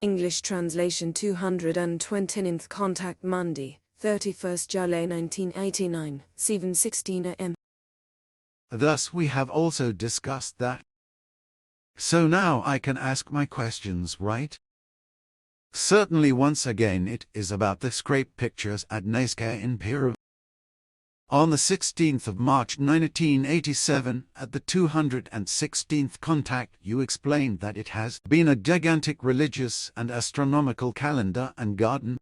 English translation 229th Contact Monday, 31st July 1989, 7:16 am. Thus we have also discussed that. So now I can ask my questions, right? Certainly once again it is about the scrape pictures at Nazca in Peru. On the 16th of March 1987, at the 216th contact, you explained that it has been a gigantic religious and astronomical calendar and garden.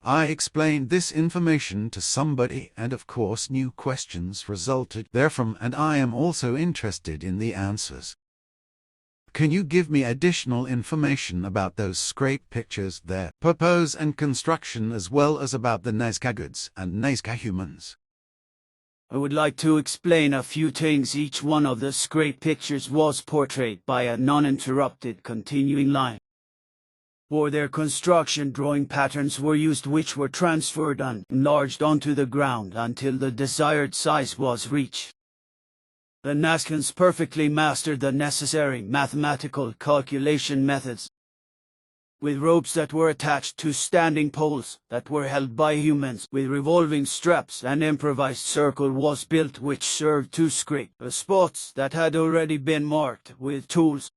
I explained this information to somebody, and of course new questions resulted therefrom, and I am also interested in the answers. Can you give me additional information about those scrape pictures, their purpose and construction, as well as about the Nazca-gods and Nazca-humans? I would like to explain a few things. Each one of the scrape pictures was portrayed by a non-interrupted continuing line. For their construction, drawing patterns were used which were transferred and enlarged onto the ground until the desired size was reached. The Nazcans perfectly mastered the necessary mathematical calculation methods. With ropes that were attached to standing poles that were held by humans with revolving straps, an improvised circle was built which served to scrape the spots that had already been marked with tools.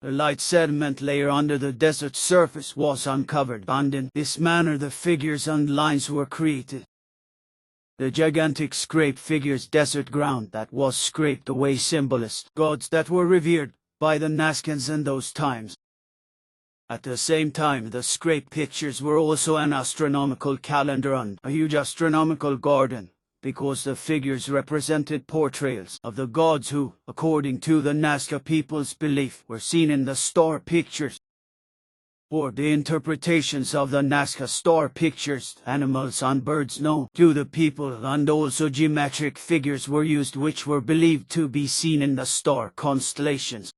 A light sediment layer under the desert surface was uncovered, and in this manner the figures and lines were created. The gigantic scraped figures desert ground that was scraped away symbolized gods that were revered by the Nazcans in those times. At the same time, the scraped pictures were also an astronomical calendar and a huge astronomical garden, because the figures represented portrayals of the gods who, according to the Nazca people's belief, were seen in the star pictures. For the interpretations of the Nazca star pictures, animals and birds known to the people, and also geometric figures were used which were believed to be seen in the star constellations.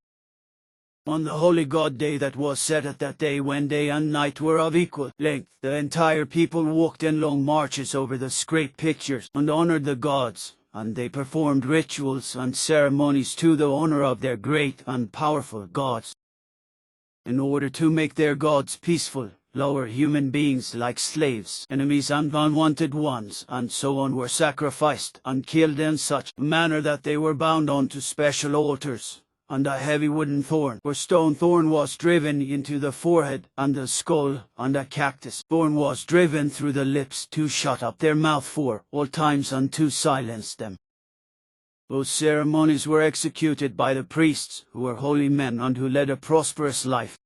On the holy god day that was set at that day, when day and night were of equal length, the entire people walked in long marches over the scraped pictures and honored the gods, and they performed rituals and ceremonies to the honor of their great and powerful gods. In order to make their gods peaceful, lower human beings like slaves, enemies and unwanted ones, and so on, were sacrificed and killed in such a manner that they were bound onto special altars, and a heavy wooden thorn or stone thorn was driven into the forehead and the skull, and a cactus thorn was driven through the lips to shut up their mouth for all times and to silence them. Those ceremonies were executed by the priests, who were holy men and who led a prosperous life.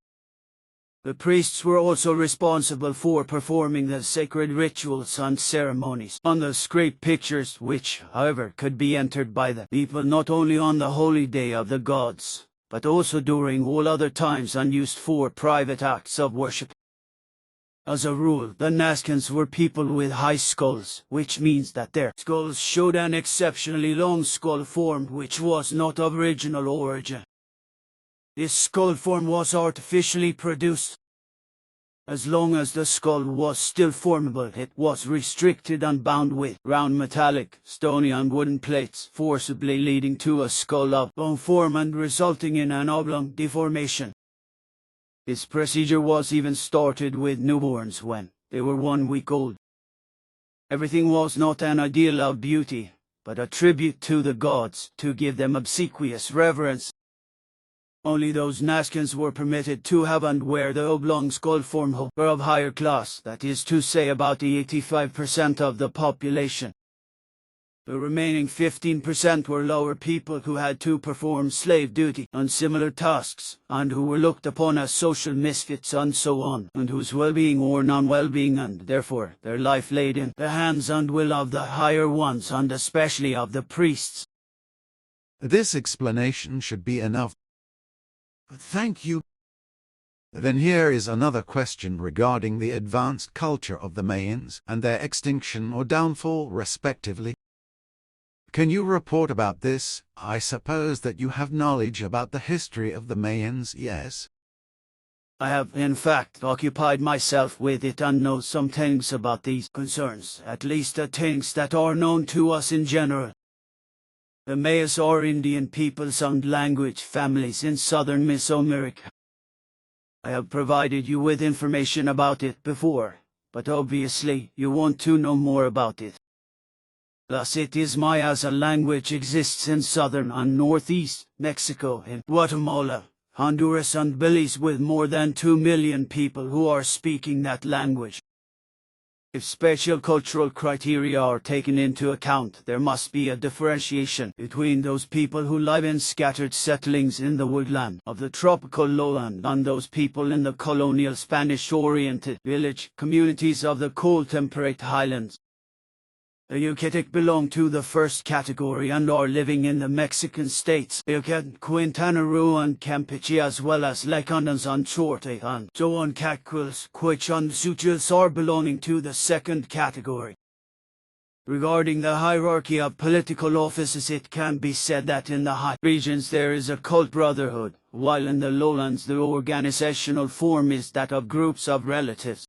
The priests were also responsible for performing the sacred rituals and ceremonies on the scraped pictures, which, however, could be entered by the people not only on the holy day of the gods, but also during all other times, and used for private acts of worship. As a rule, the Nazcans were people with high skulls, which means that their skulls showed an exceptionally long skull form which was not of original origin. This skull form was artificially produced. As long as the skull was still formable, it was restricted and bound with round metallic, stony and wooden plates, forcibly leading to a skull of bone form and resulting in an oblong deformation. This procedure was even started with newborns when they were 1 week old. Everything was not an ideal of beauty, but a tribute to the gods, to give them obsequious reverence. Only those Nazcans were permitted to have and wear the oblong skull form who were of higher class, that is to say about the 85% of the population. The remaining 15% were lower people who had to perform slave duty and similar tasks, and who were looked upon as social misfits and so on, and whose well-being or non-well-being, and therefore their life, laid in the hands and will of the higher ones, and especially of the priests. This explanation should be enough. Thank you. Then here is another question regarding the advanced culture of the Mayans and their extinction or downfall respectively. Can you report about this? I suppose that you have knowledge about the history of the Mayans, yes? I have in fact occupied myself with it and know some things about these concerns, at least the things that are known to us in general. The Mayans are Indian peoples and language families in southern Mesoamerica. I have provided you with information about it before, but obviously you want to know more about it. Thus it is Maya as a language exists in southern and northeast Mexico, in Guatemala, Honduras and Belize, with more than 2 million people who are speaking that language. If spatial cultural criteria are taken into account, there must be a differentiation between those people who live in scattered settlings in the woodland of the tropical lowland and those people in the colonial Spanish-oriented village communities of the cold temperate highlands. The Yucatec belong to the first category and are living in the Mexican states Yucatan, Quintana Roo and Campeche, as well as Lacandons and Chorte and Zoancacuils, Quechua and Tzuchils are belonging to the second category. Regarding the hierarchy of political offices, it can be said that in the high regions there is a cult brotherhood, while in the lowlands the organizational form is that of groups of relatives.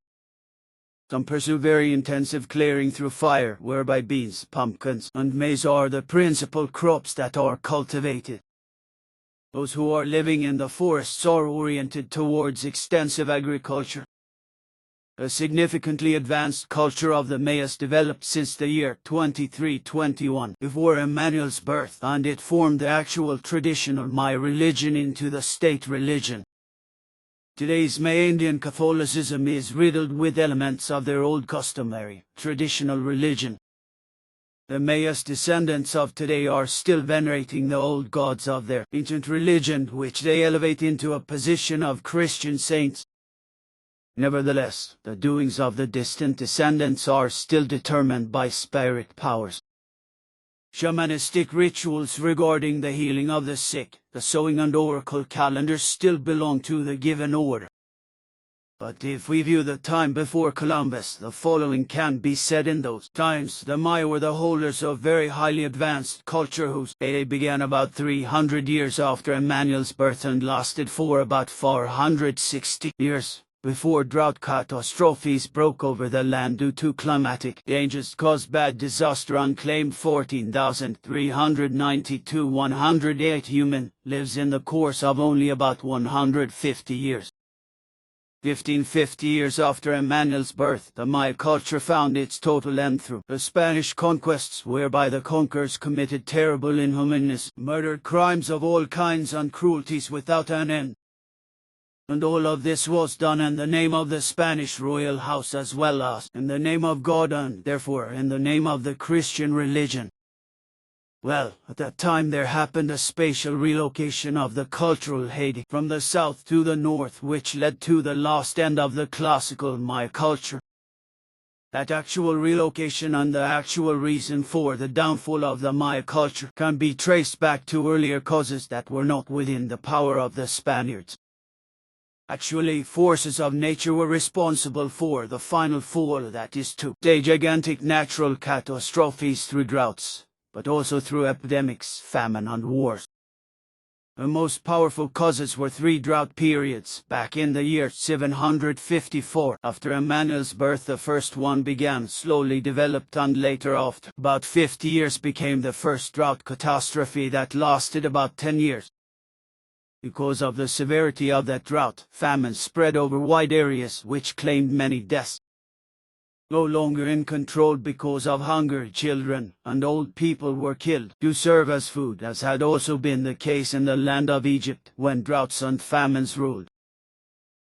Some pursue very intensive clearing through fire, whereby beans, pumpkins, and maize are the principal crops that are cultivated. Those who are living in the forests are oriented towards extensive agriculture. A significantly advanced culture of the Mayas developed since the year 2321 before Emmanuel's birth, and it formed the actual traditional Maya religion into the state religion. Today's Mayan Catholicism is riddled with elements of their old customary, traditional religion. The Mayas descendants of today are still venerating the old gods of their ancient religion, which they elevate into a position of Christian saints. Nevertheless, the doings of the distant descendants are still determined by spirit powers. Shamanistic rituals regarding the healing of the sick, the sowing and oracle calendars still belong to the given order. But if we view the time before Columbus, the following can be said. In those times, the Maya were the holders of very highly advanced culture whose heyday began about 300 years after Emmanuel's birth and lasted for about 460 years. Before drought catastrophes broke over the land due to climatic dangers caused bad disaster, unclaimed 14,392 108 human lives in the course of only about 150 years. 1550 years after Emmanuel's birth, the Maya culture found its total end through the Spanish conquests, whereby the conquerors committed terrible inhumaneness, murdered, crimes of all kinds and cruelties without an end. And all of this was done in the name of the Spanish royal house, as well as in the name of God and therefore in the name of the Christian religion. Well, at that time there happened a spatial relocation of the cultural heyday from the south to the north, which led to the last end of the classical Maya culture. That actual relocation and the actual reason for the downfall of the Maya culture can be traced back to earlier causes that were not within the power of the Spaniards. Actually, forces of nature were responsible for the final fall, that is to say, gigantic natural catastrophes through droughts, but also through epidemics, famine and wars. The most powerful causes were 3 drought periods. Back in the year 754, after Emmanuel's birth, the first one began, slowly developed, and later, after about 50 years, became the first drought catastrophe that lasted about 10 years. Because of the severity of that drought, famine spread over wide areas which claimed many deaths. No longer in control because of hunger, children and old people were killed to serve as food, as had also been the case in the land of Egypt when droughts and famines ruled.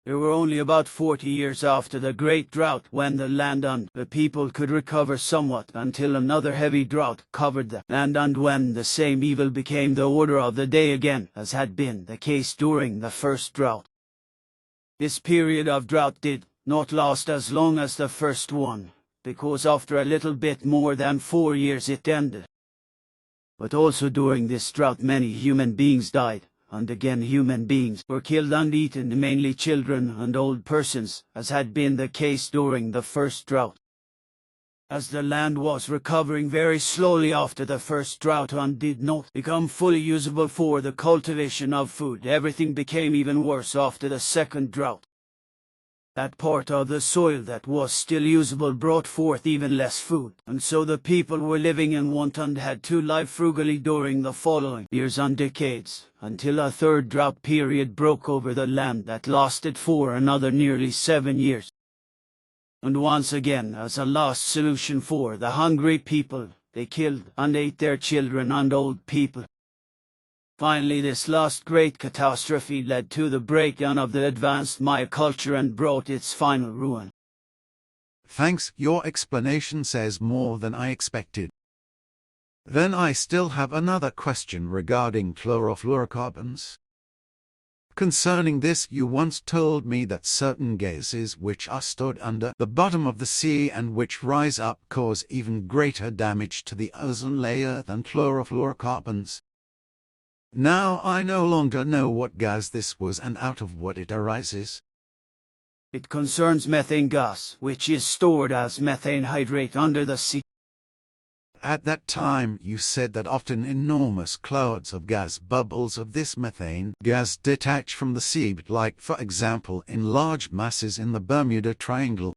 There were only about 40 years after the Great Drought when the land and the people could recover somewhat, until another heavy drought covered the land, and when the same evil became the order of the day again, as had been the case during the first drought. This period of drought did not last as long as the first one, because after a little bit more than 4 years it ended. But also during this drought many human beings died. And again human beings were killed and eaten, mainly children and old persons, as had been the case during the first drought. As the land was recovering very slowly after the first drought and did not become fully usable for the cultivation of food, everything became even worse after the second drought. That part of the soil that was still usable brought forth even less food, and so the people were living in want and had to live frugally during the following years and decades, until a third drought period broke over the land that lasted for another nearly 7 years. And once again, as a last solution for the hungry people, they killed and ate their children and old people. Finally, this last great catastrophe led to the breakdown of the advanced Maya culture and brought its final ruin. Thanks, your explanation says more than I expected. Then I still have another question regarding chlorofluorocarbons. Concerning this, you once told me that certain gases which are stored under the bottom of the sea and which rise up cause even greater damage to the ozone layer than chlorofluorocarbons. Now I no longer know what gas this was and out of what it arises. It concerns methane gas, which is stored as methane hydrate under the sea. At that time you said that often enormous clouds of gas bubbles of this methane gas detach from the sea, like for example in large masses in the Bermuda Triangle.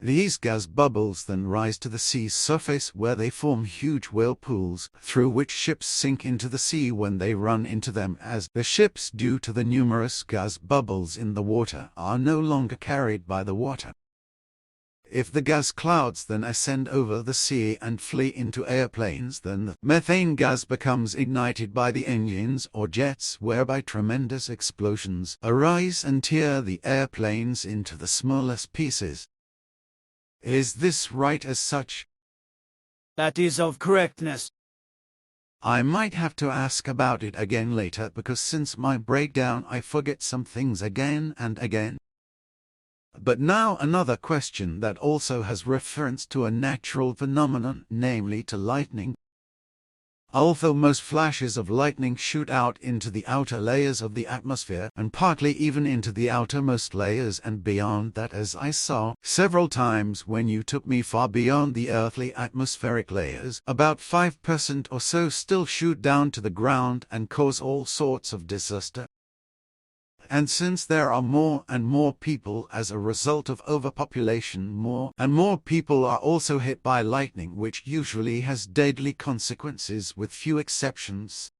These gas bubbles then rise to the sea's surface where they form huge whirlpools, through which ships sink into the sea when they run into them, as the ships, due to the numerous gas bubbles in the water, are no longer carried by the water. If the gas clouds then ascend over the sea and flee into airplanes, then the methane gas becomes ignited by the engines or jets, whereby tremendous explosions arise and tear the airplanes into the smallest pieces. Is this right as such? That is of correctness. I might have to ask about it again later, because since my breakdown I forget some things again and again. But now another question that also has reference to a natural phenomenon, namely to lightning. Although most flashes of lightning shoot out into the outer layers of the atmosphere, and partly even into the outermost layers and beyond that, as I saw several times when you took me far beyond the earthly atmospheric layers, about 5% or so still shoot down to the ground and cause all sorts of disaster. And since there are more and more people as a result of overpopulation, more and more people are also hit by lightning, which usually has deadly consequences with few exceptions.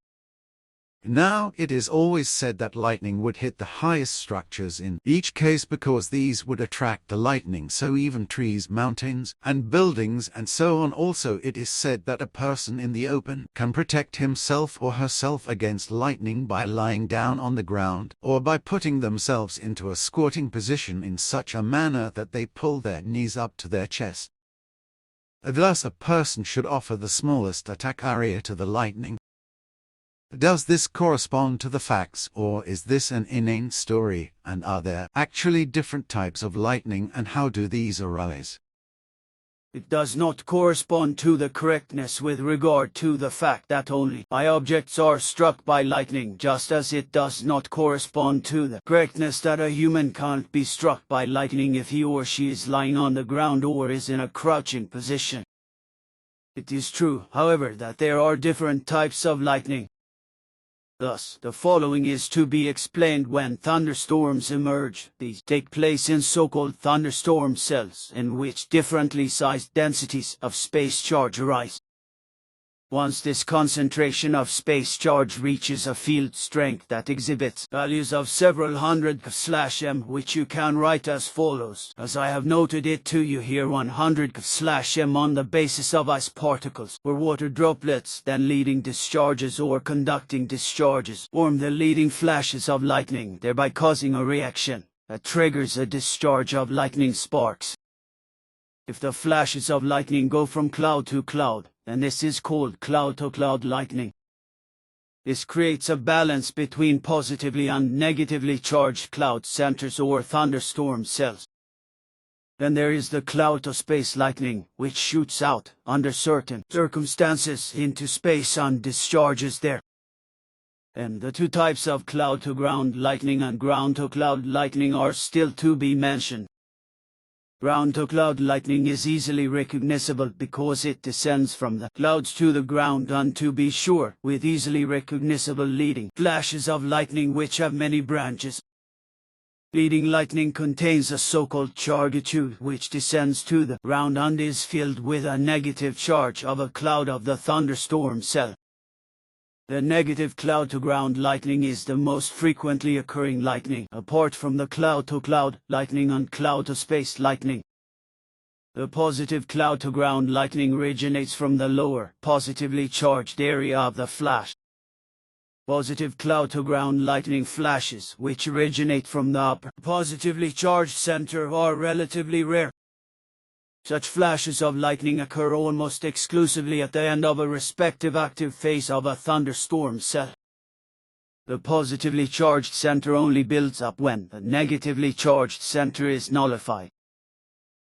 Now, it is always said that lightning would hit the highest structures in each case because these would attract the lightning, so even trees, mountains, and buildings and so on. Also, it is said that a person in the open can protect himself or herself against lightning by lying down on the ground, or by putting themselves into a squatting position in such a manner that they pull their knees up to their chest. Thus, a person should offer the smallest attack area to the lightning. Does this correspond to the facts, or is this an inane story, and are there actually different types of lightning, and how do these arise? It does not correspond to the correctness with regard to the fact that only high objects are struck by lightning, just as it does not correspond to the correctness that a human can't be struck by lightning if he or she is lying on the ground or is in a crouching position. It is true, however, that there are different types of lightning. Thus, the following is to be explained when thunderstorms emerge. These take place in so-called thunderstorm cells, in which differently sized densities of space charge arise. Once this concentration of space charge reaches a field strength that exhibits values of several hundred /m, which you can write as follows, as I have noted it to you here: 100 /m on the basis of ice particles or water droplets, then leading discharges or conducting discharges form the leading flashes of lightning, thereby causing a reaction that triggers a discharge of lightning sparks. If the flashes of lightning go from cloud to cloud, then this is called cloud-to-cloud lightning. This creates a balance between positively and negatively charged cloud centers or thunderstorm cells. Then there is the cloud-to-space lightning, which shoots out, under certain circumstances, into space and discharges there. And the two types of cloud-to-ground lightning and ground-to-cloud lightning are still to be mentioned. Ground-to-cloud lightning is easily recognizable because it descends from the clouds to the ground, and to be sure, with easily recognizable leading flashes of lightning which have many branches. Leading lightning contains a so-called charge which descends to the ground and is filled with a negative charge of a cloud of the thunderstorm cell. The negative cloud-to-ground lightning is the most frequently occurring lightning, apart from the cloud-to-cloud lightning and cloud-to-space lightning. The positive cloud-to-ground lightning originates from the lower, positively charged area of the flash. Positive cloud-to-ground lightning flashes, which originate from the upper, positively charged center, are relatively rare. Such flashes of lightning occur almost exclusively at the end of a respective active phase of a thunderstorm cell. The positively charged center only builds up when the negatively charged center is nullified.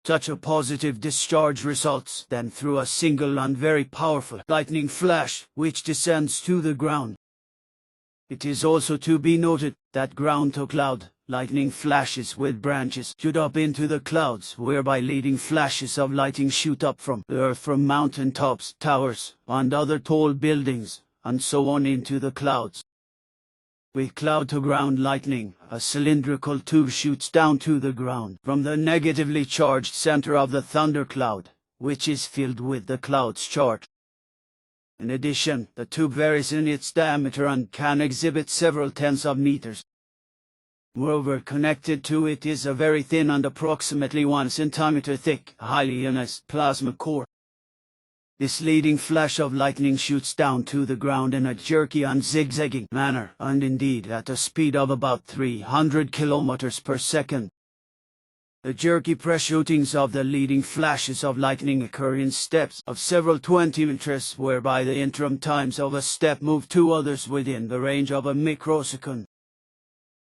Such a positive discharge results then through a single and very powerful lightning flash, which descends to the ground. It is also to be noted that ground-to-cloud lightning flashes with branches shoot up into the clouds, whereby leading flashes of lightning shoot up from the earth from mountain tops, towers, and other tall buildings, and so on into the clouds. With cloud-to-ground lightning, a cylindrical tube shoots down to the ground from the negatively charged center of the thundercloud, which is filled with the cloud's charge. In addition, the tube varies in its diameter and can exhibit several tens of meters. Moreover, connected to it is a very thin and approximately 1 centimeter thick, highly ionized plasma core. This leading flash of lightning shoots down to the ground in a jerky and zigzagging manner, and indeed at a speed of about 300 kilometers per second. The jerky press shootings of the leading flashes of lightning occur in steps of several 20 meters, whereby the interim times of a step move two others within the range of a microsecond.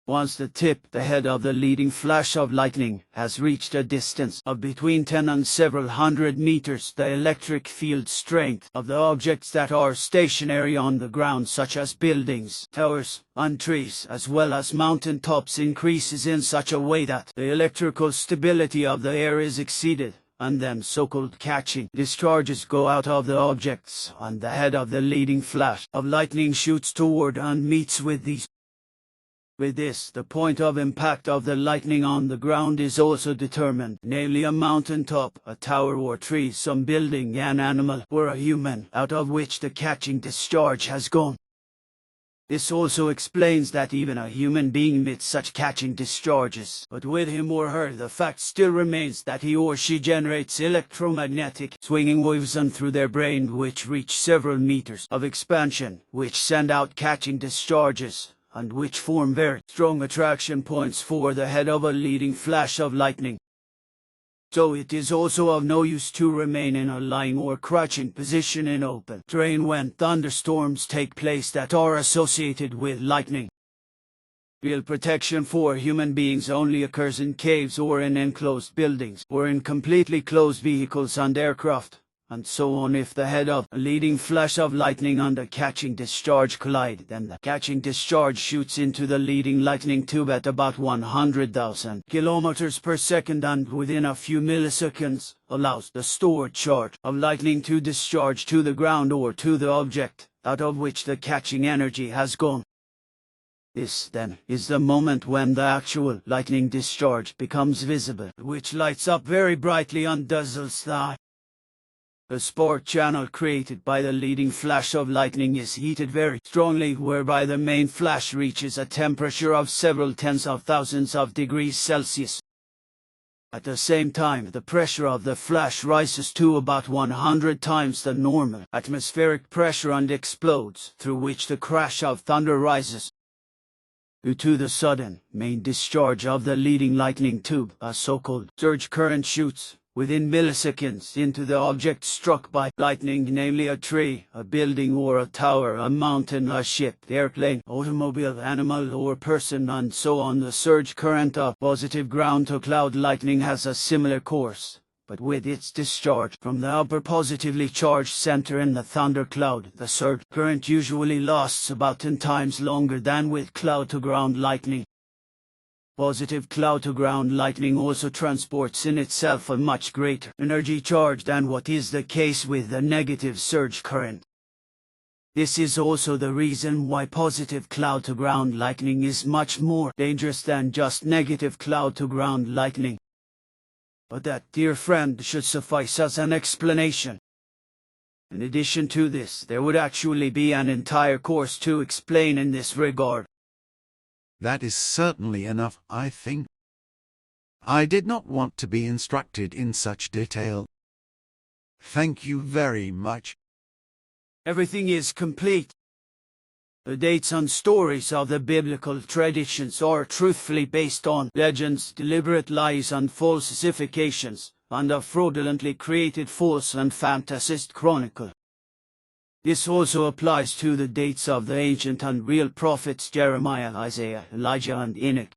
Once the head of the leading flash of lightning, has reached a distance of between 10 and several hundred meters, the electric field strength of the objects that are stationary on the ground, such as buildings, towers, and trees, as well as mountain tops, increases in such a way that the electrical stability of the air is exceeded, and then so-called catching discharges go out of the objects, and the head of the leading flash of lightning shoots toward and meets with these. With this, the point of impact of the lightning on the ground is also determined, namely a mountain top, a tower or tree, some building, an animal, or a human, out of which the catching discharge has gone. This also explains that even a human being emits such catching discharges, but with him or her the fact still remains that he or she generates electromagnetic swinging waves and through their brain which reach several meters of expansion, which send out catching discharges, and which form very strong attraction points for the head of a leading flash of lightning. So it is also of no use to remain in a lying or crouching position in open terrain when thunderstorms take place that are associated with lightning. Real protection for human beings only occurs in caves or in enclosed buildings, or in completely closed vehicles and aircraft, and so on. If the head of a leading flash of lightning and a catching discharge collide, then the catching discharge shoots into the leading lightning tube at about 100,000 kilometers per second, and within a few milliseconds allows the stored charge of lightning to discharge to the ground or to the object out of which the catching energy has gone. This, then, is the moment when the actual lightning discharge becomes visible, which lights up very brightly and dazzles the eye. The spark channel created by the leading flash of lightning is heated very strongly, whereby the main flash reaches a temperature of several tens of thousands of degrees Celsius. At the same time, the pressure of the flash rises to about 100 times the normal atmospheric pressure and explodes, through which the crash of thunder rises. Due to the sudden main discharge of the leading lightning tube, a so-called surge current shoots within milliseconds into the object struck by lightning, namely a tree, a building or a tower, a mountain, a ship, airplane, automobile, animal or person, and so on. The surge current of positive ground-to-cloud lightning has a similar course, but with its discharge from the upper positively charged center in the thundercloud, the surge current usually lasts about 10 times longer than with cloud-to-ground lightning. Positive cloud-to-ground lightning also transports in itself a much greater energy charge than what is the case with the negative surge current. This is also the reason why positive cloud-to-ground lightning is much more dangerous than just negative cloud-to-ground lightning. But that, dear friend, should suffice as an explanation. In addition to this, there would actually be an entire course to explain in this regard. That is certainly enough, I think. I did not want to be instructed in such detail. Thank you very much. Everything is complete. The dates and stories of the biblical traditions are truthfully based on legends, deliberate lies and falsifications, and a fraudulently created false and fantasist chronicle. This also applies to the dates of the ancient and real prophets Jeremiah, Isaiah, Elijah and Enoch.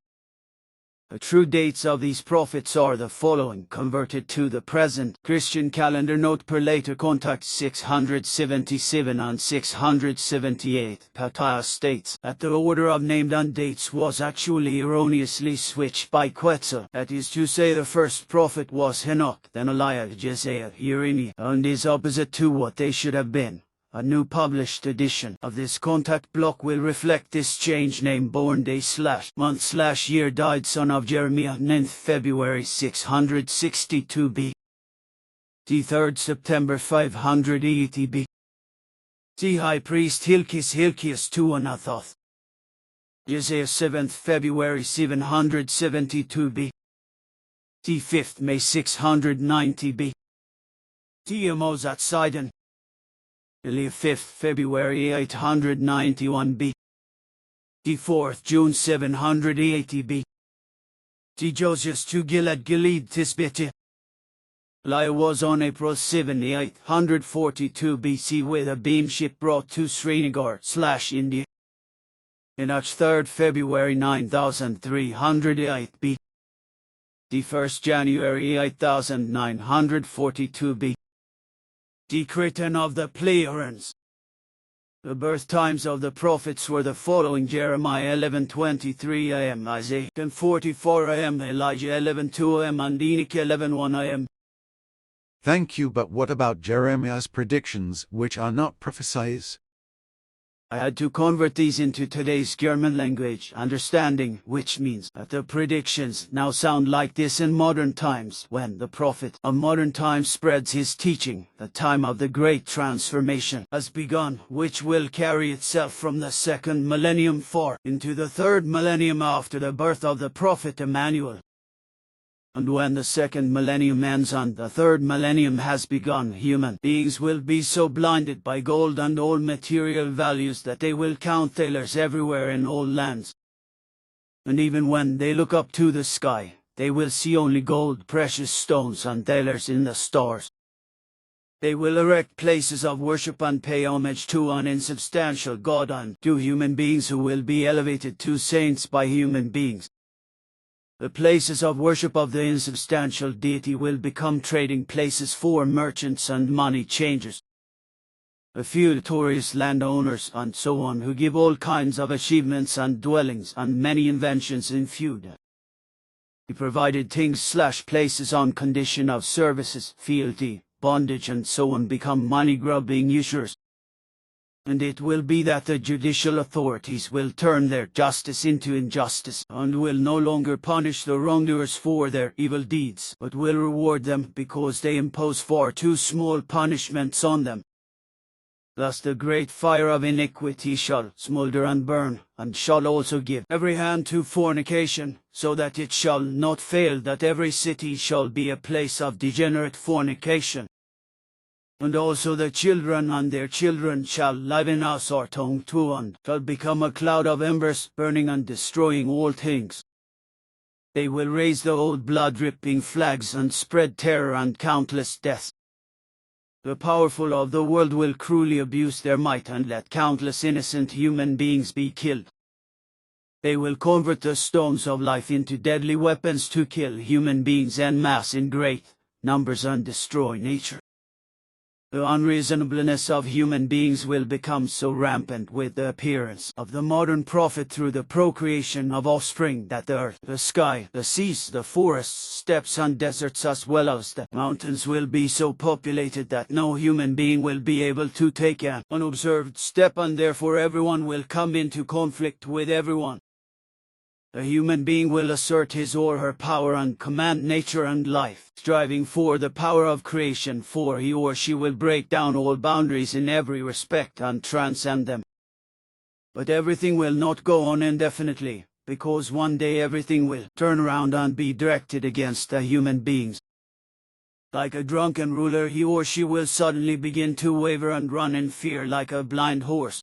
The true dates of these prophets are the following, converted to the present Christian calendar. Note per later contact 677 and 678. Pataya states that the order of named and dates was actually erroneously switched by Quetzal. That is to say, the first prophet was Enoch, then Elijah, Isaiah, Jeremiah, and is opposite to what they should have been. A new published edition of this contact block will reflect this change. Name, born day / month / year, died son of Jeremiah, 9th February 662 B. The 3rd September 580 B. The high priest Hilkias to Anathoth. Isaiah 7th February 772 B. The 5th May 690 B. The Amos at Sidon. The 5th February 891 B. The 4th June 780 B. The Josias to Gilead Tisbete. Lia was on April 7, 842 BC with a beam ship brought to Srinagar / India. Enoch 3rd February 9308 B. The 1st January 8942 B. The Cretan of the Pleiadians. The birth times of the prophets were the following: Jeremiah 11:23 am, Isaiah 10:44 am, Elijah 11:2 am, and Enoch 11:1 am. Thank you, but what about Jeremiah's predictions, which are not prophecies? I had to convert these into today's German language understanding, which means that the predictions now sound like this in modern times. When the prophet of modern times spreads his teaching, the time of the great transformation has begun, which will carry itself from the 2nd millennium far into the 3rd millennium after the birth of the prophet Emmanuel. And when the 2nd millennium ends and the 3rd millennium has begun, human beings will be so blinded by gold and all material values that they will count thalers everywhere in all lands. And even when they look up to the sky, they will see only gold, precious stones and thalers in the stars. They will erect places of worship and pay homage to an insubstantial God and to human beings who will be elevated to saints by human beings. The places of worship of the insubstantial deity will become trading places for merchants and money changers. A few notorious landowners and so on who give all kinds of achievements and dwellings and many inventions in feud. He provided things / places on condition of services, fealty, bondage and so on become money-grubbing usurers. And it will be that the judicial authorities will turn their justice into injustice, and will no longer punish the wrongdoers for their evil deeds, but will reward them because they impose far too small punishments on them. Thus the great fire of iniquity shall smolder and burn, and shall also give every hand to fornication, so that it shall not fail that every city shall be a place of degenerate fornication. And also the children and their children shall live in us or tongue too, and shall become a cloud of embers, burning and destroying all things. They will raise the old blood-dripping flags and spread terror and countless deaths. The powerful of the world will cruelly abuse their might and let countless innocent human beings be killed. They will convert the stones of life into deadly weapons to kill human beings en masse in great numbers and destroy nature. The unreasonableness of human beings will become so rampant with the appearance of the modern prophet through the procreation of offspring that the earth, the sky, the seas, the forests, steppes and deserts as well as the mountains will be so populated that no human being will be able to take an unobserved step, and therefore everyone will come into conflict with everyone. The human being will assert his or her power and command nature and life, striving for the power of creation, for he or she will break down all boundaries in every respect and transcend them. But everything will not go on indefinitely, because one day everything will turn around and be directed against the human beings. Like a drunken ruler, he or she will suddenly begin to waver and run in fear like a blind horse.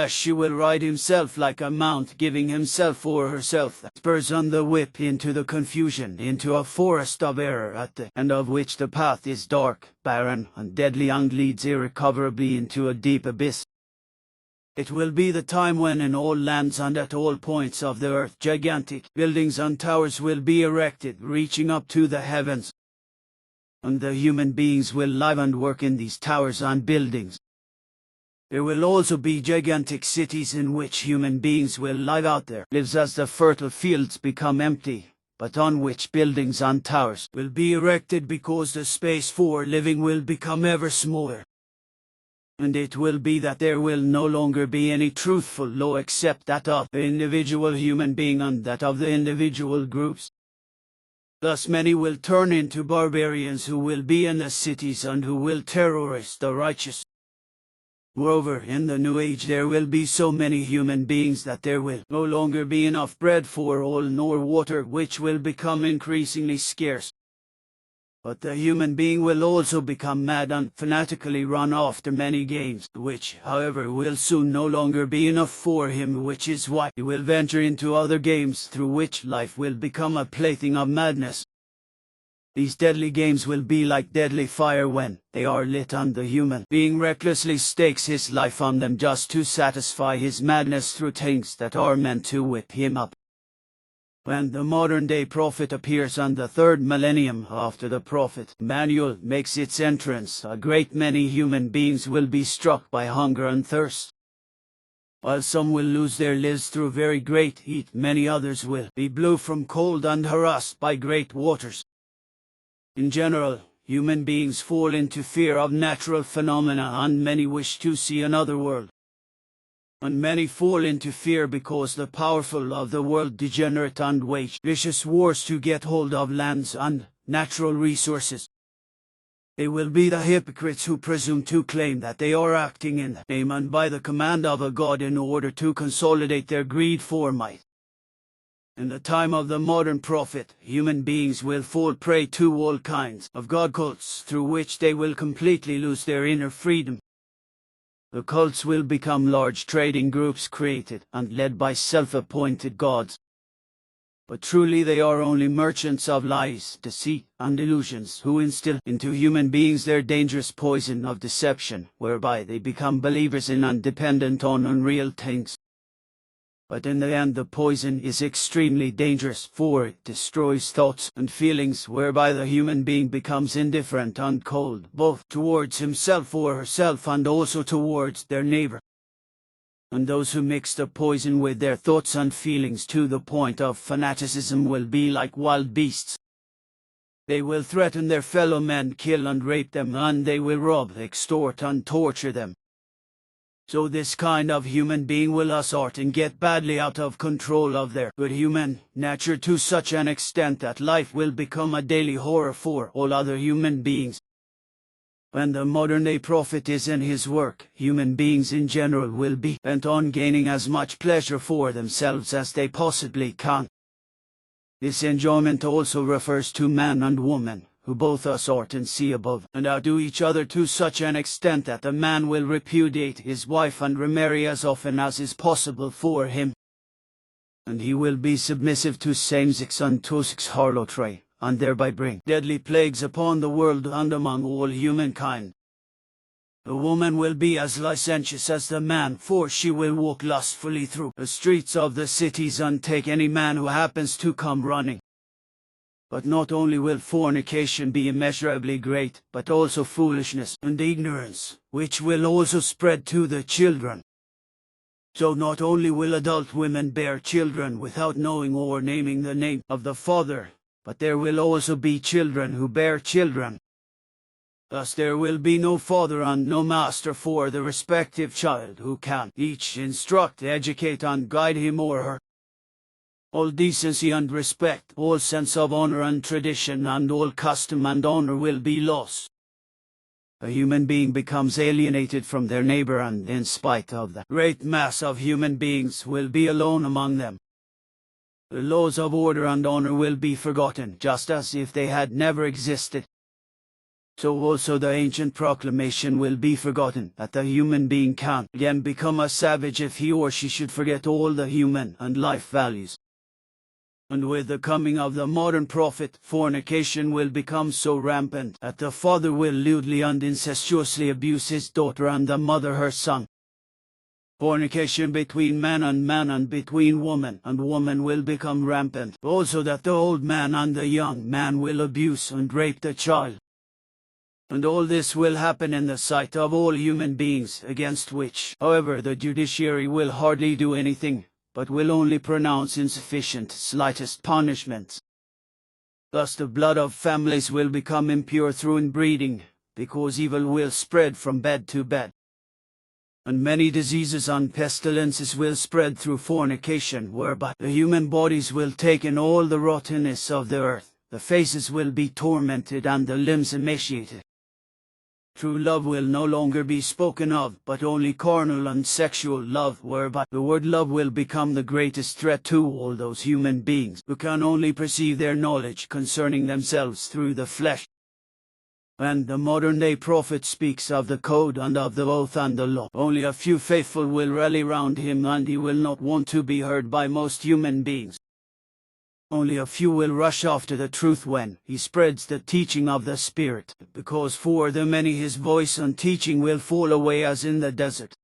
She will ride himself like a mount, giving himself or herself the spurs on the whip into the confusion, into a forest of error at the end of which the path is dark, barren, and deadly, and leads irrecoverably into a deep abyss. It will be the time when in all lands and at all points of the earth gigantic buildings and towers will be erected, reaching up to the heavens. And the human beings will live and work in these towers and buildings. There will also be gigantic cities in which human beings will live out their lives as the fertile fields become empty, but on which buildings and towers will be erected because the space for living will become ever smaller. And it will be that there will no longer be any truthful law except that of the individual human being and that of the individual groups. Thus many will turn into barbarians who will be in the cities and who will terrorize the righteous. Moreover, in the new age there will be so many human beings that there will no longer be enough bread for all nor water, which will become increasingly scarce. But the human being will also become mad and fanatically run after many games, which, however, will soon no longer be enough for him, which is why he will venture into other games through which life will become a plaything of madness. These deadly games will be like deadly fire when they are lit, and the human being recklessly stakes his life on them just to satisfy his madness through things that are meant to whip him up. When the modern-day prophet appears on the third millennium after the prophet Manuel makes its entrance, a great many human beings will be struck by hunger and thirst. While some will lose their lives through very great heat, many others will be blue from cold and harassed by great waters. In general, human beings fall into fear of natural phenomena, and many wish to see another world. And many fall into fear because the powerful of the world degenerate and wage vicious wars to get hold of lands and natural resources. They will be the hypocrites who presume to claim that they are acting in the name and by the command of a god in order to consolidate their greed for might. In the time of the modern prophet, human beings will fall prey to all kinds of god cults through which they will completely lose their inner freedom. The cults will become large trading groups created and led by self-appointed gods. But truly they are only merchants of lies, deceit, and illusions who instill into human beings their dangerous poison of deception, whereby they become believers in and dependent on unreal things. But in the end the poison is extremely dangerous, for it destroys thoughts and feelings, whereby the human being becomes indifferent and cold, both towards himself or herself and also towards their neighbor. And those who mix the poison with their thoughts and feelings to the point of fanaticism will be like wild beasts. They will threaten their fellow men, kill and rape them, and they will rob, extort and torture them. So this kind of human being will assert and get badly out of control of their good human nature to such an extent that life will become a daily horror for all other human beings. When the modern-day prophet is in his work, human beings in general will be bent on gaining as much pleasure for themselves as they possibly can. This enjoyment also refers to man and woman, who both assort and see above and outdo each other to such an extent that the man will repudiate his wife and remarry as often as is possible for him. And he will be submissive to same-sex and two-sex harlotry, and thereby bring deadly plagues upon the world and among all humankind. The woman will be as licentious as the man, for she will walk lustfully through the streets of the cities and take any man who happens to come running. But not only will fornication be immeasurably great, but also foolishness and ignorance, which will also spread to the children. So not only will adult women bear children without knowing or naming the name of the father, but there will also be children who bear children. Thus there will be no father and no master for the respective child, who can each instruct, educate and guide him or her. All decency and respect, all sense of honor and tradition and all custom and honor will be lost. A human being becomes alienated from their neighbor, and in spite of the great mass of human beings, will be alone among them. The laws of order and honor will be forgotten, just as if they had never existed. So also the ancient proclamation will be forgotten, that the human being can again become a savage if he or she should forget all the human and life values. And with the coming of the modern prophet, fornication will become so rampant that the father will lewdly and incestuously abuse his daughter and the mother her son. Fornication between man and between woman and woman will become rampant, also that the old man and the young man will abuse and rape the child. And all this will happen in the sight of all human beings, against which, however, the judiciary will hardly do anything, but will only pronounce insufficient, slightest punishments. Thus the blood of families will become impure through inbreeding, because evil will spread from bed to bed. And many diseases and pestilences will spread through fornication, whereby the human bodies will take in all the rottenness of the earth, the faces will be tormented and the limbs emaciated. True love will no longer be spoken of, but only carnal and sexual love, whereby the word love will become the greatest threat to all those human beings who can only perceive their knowledge concerning themselves through the flesh. When the modern-day prophet speaks of the code and of the oath and the law, only a few faithful will rally round him, and he will not want to be heard by most human beings. Only a few will rush after the truth when he spreads the teaching of the Spirit, because for the many his voice and teaching will fall away as in the desert.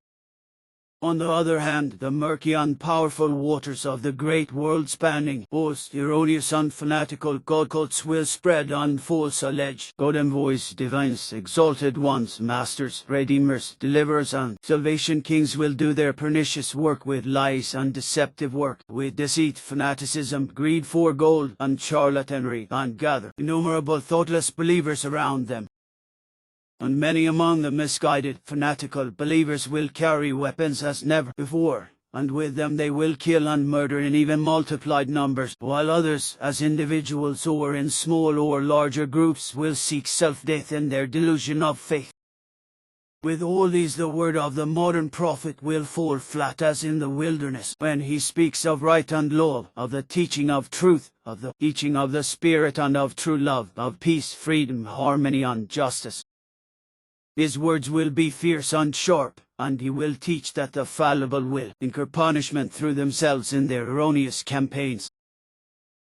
On the other hand, the murky and powerful waters of the great world-spanning, both erroneous and fanatical God cults will spread and false allege God envoys, divines, exalted ones, masters, redeemers, deliverers and salvation kings will do their pernicious work with lies and deceptive work, with deceit, fanaticism, greed for gold, and charlatanry, and gather innumerable thoughtless believers around them. And many among the misguided, fanatical believers will carry weapons as never before, and with them they will kill and murder in even multiplied numbers, while others, as individuals or in small or larger groups, will seek self-death in their delusion of faith. With all these the word of the modern prophet will fall flat as in the wilderness, when he speaks of right and law, of the teaching of truth, of the teaching of the Spirit and of true love, of peace, freedom, harmony and justice. His words will be fierce and sharp, and he will teach that the fallible will incur punishment through themselves in their erroneous campaigns.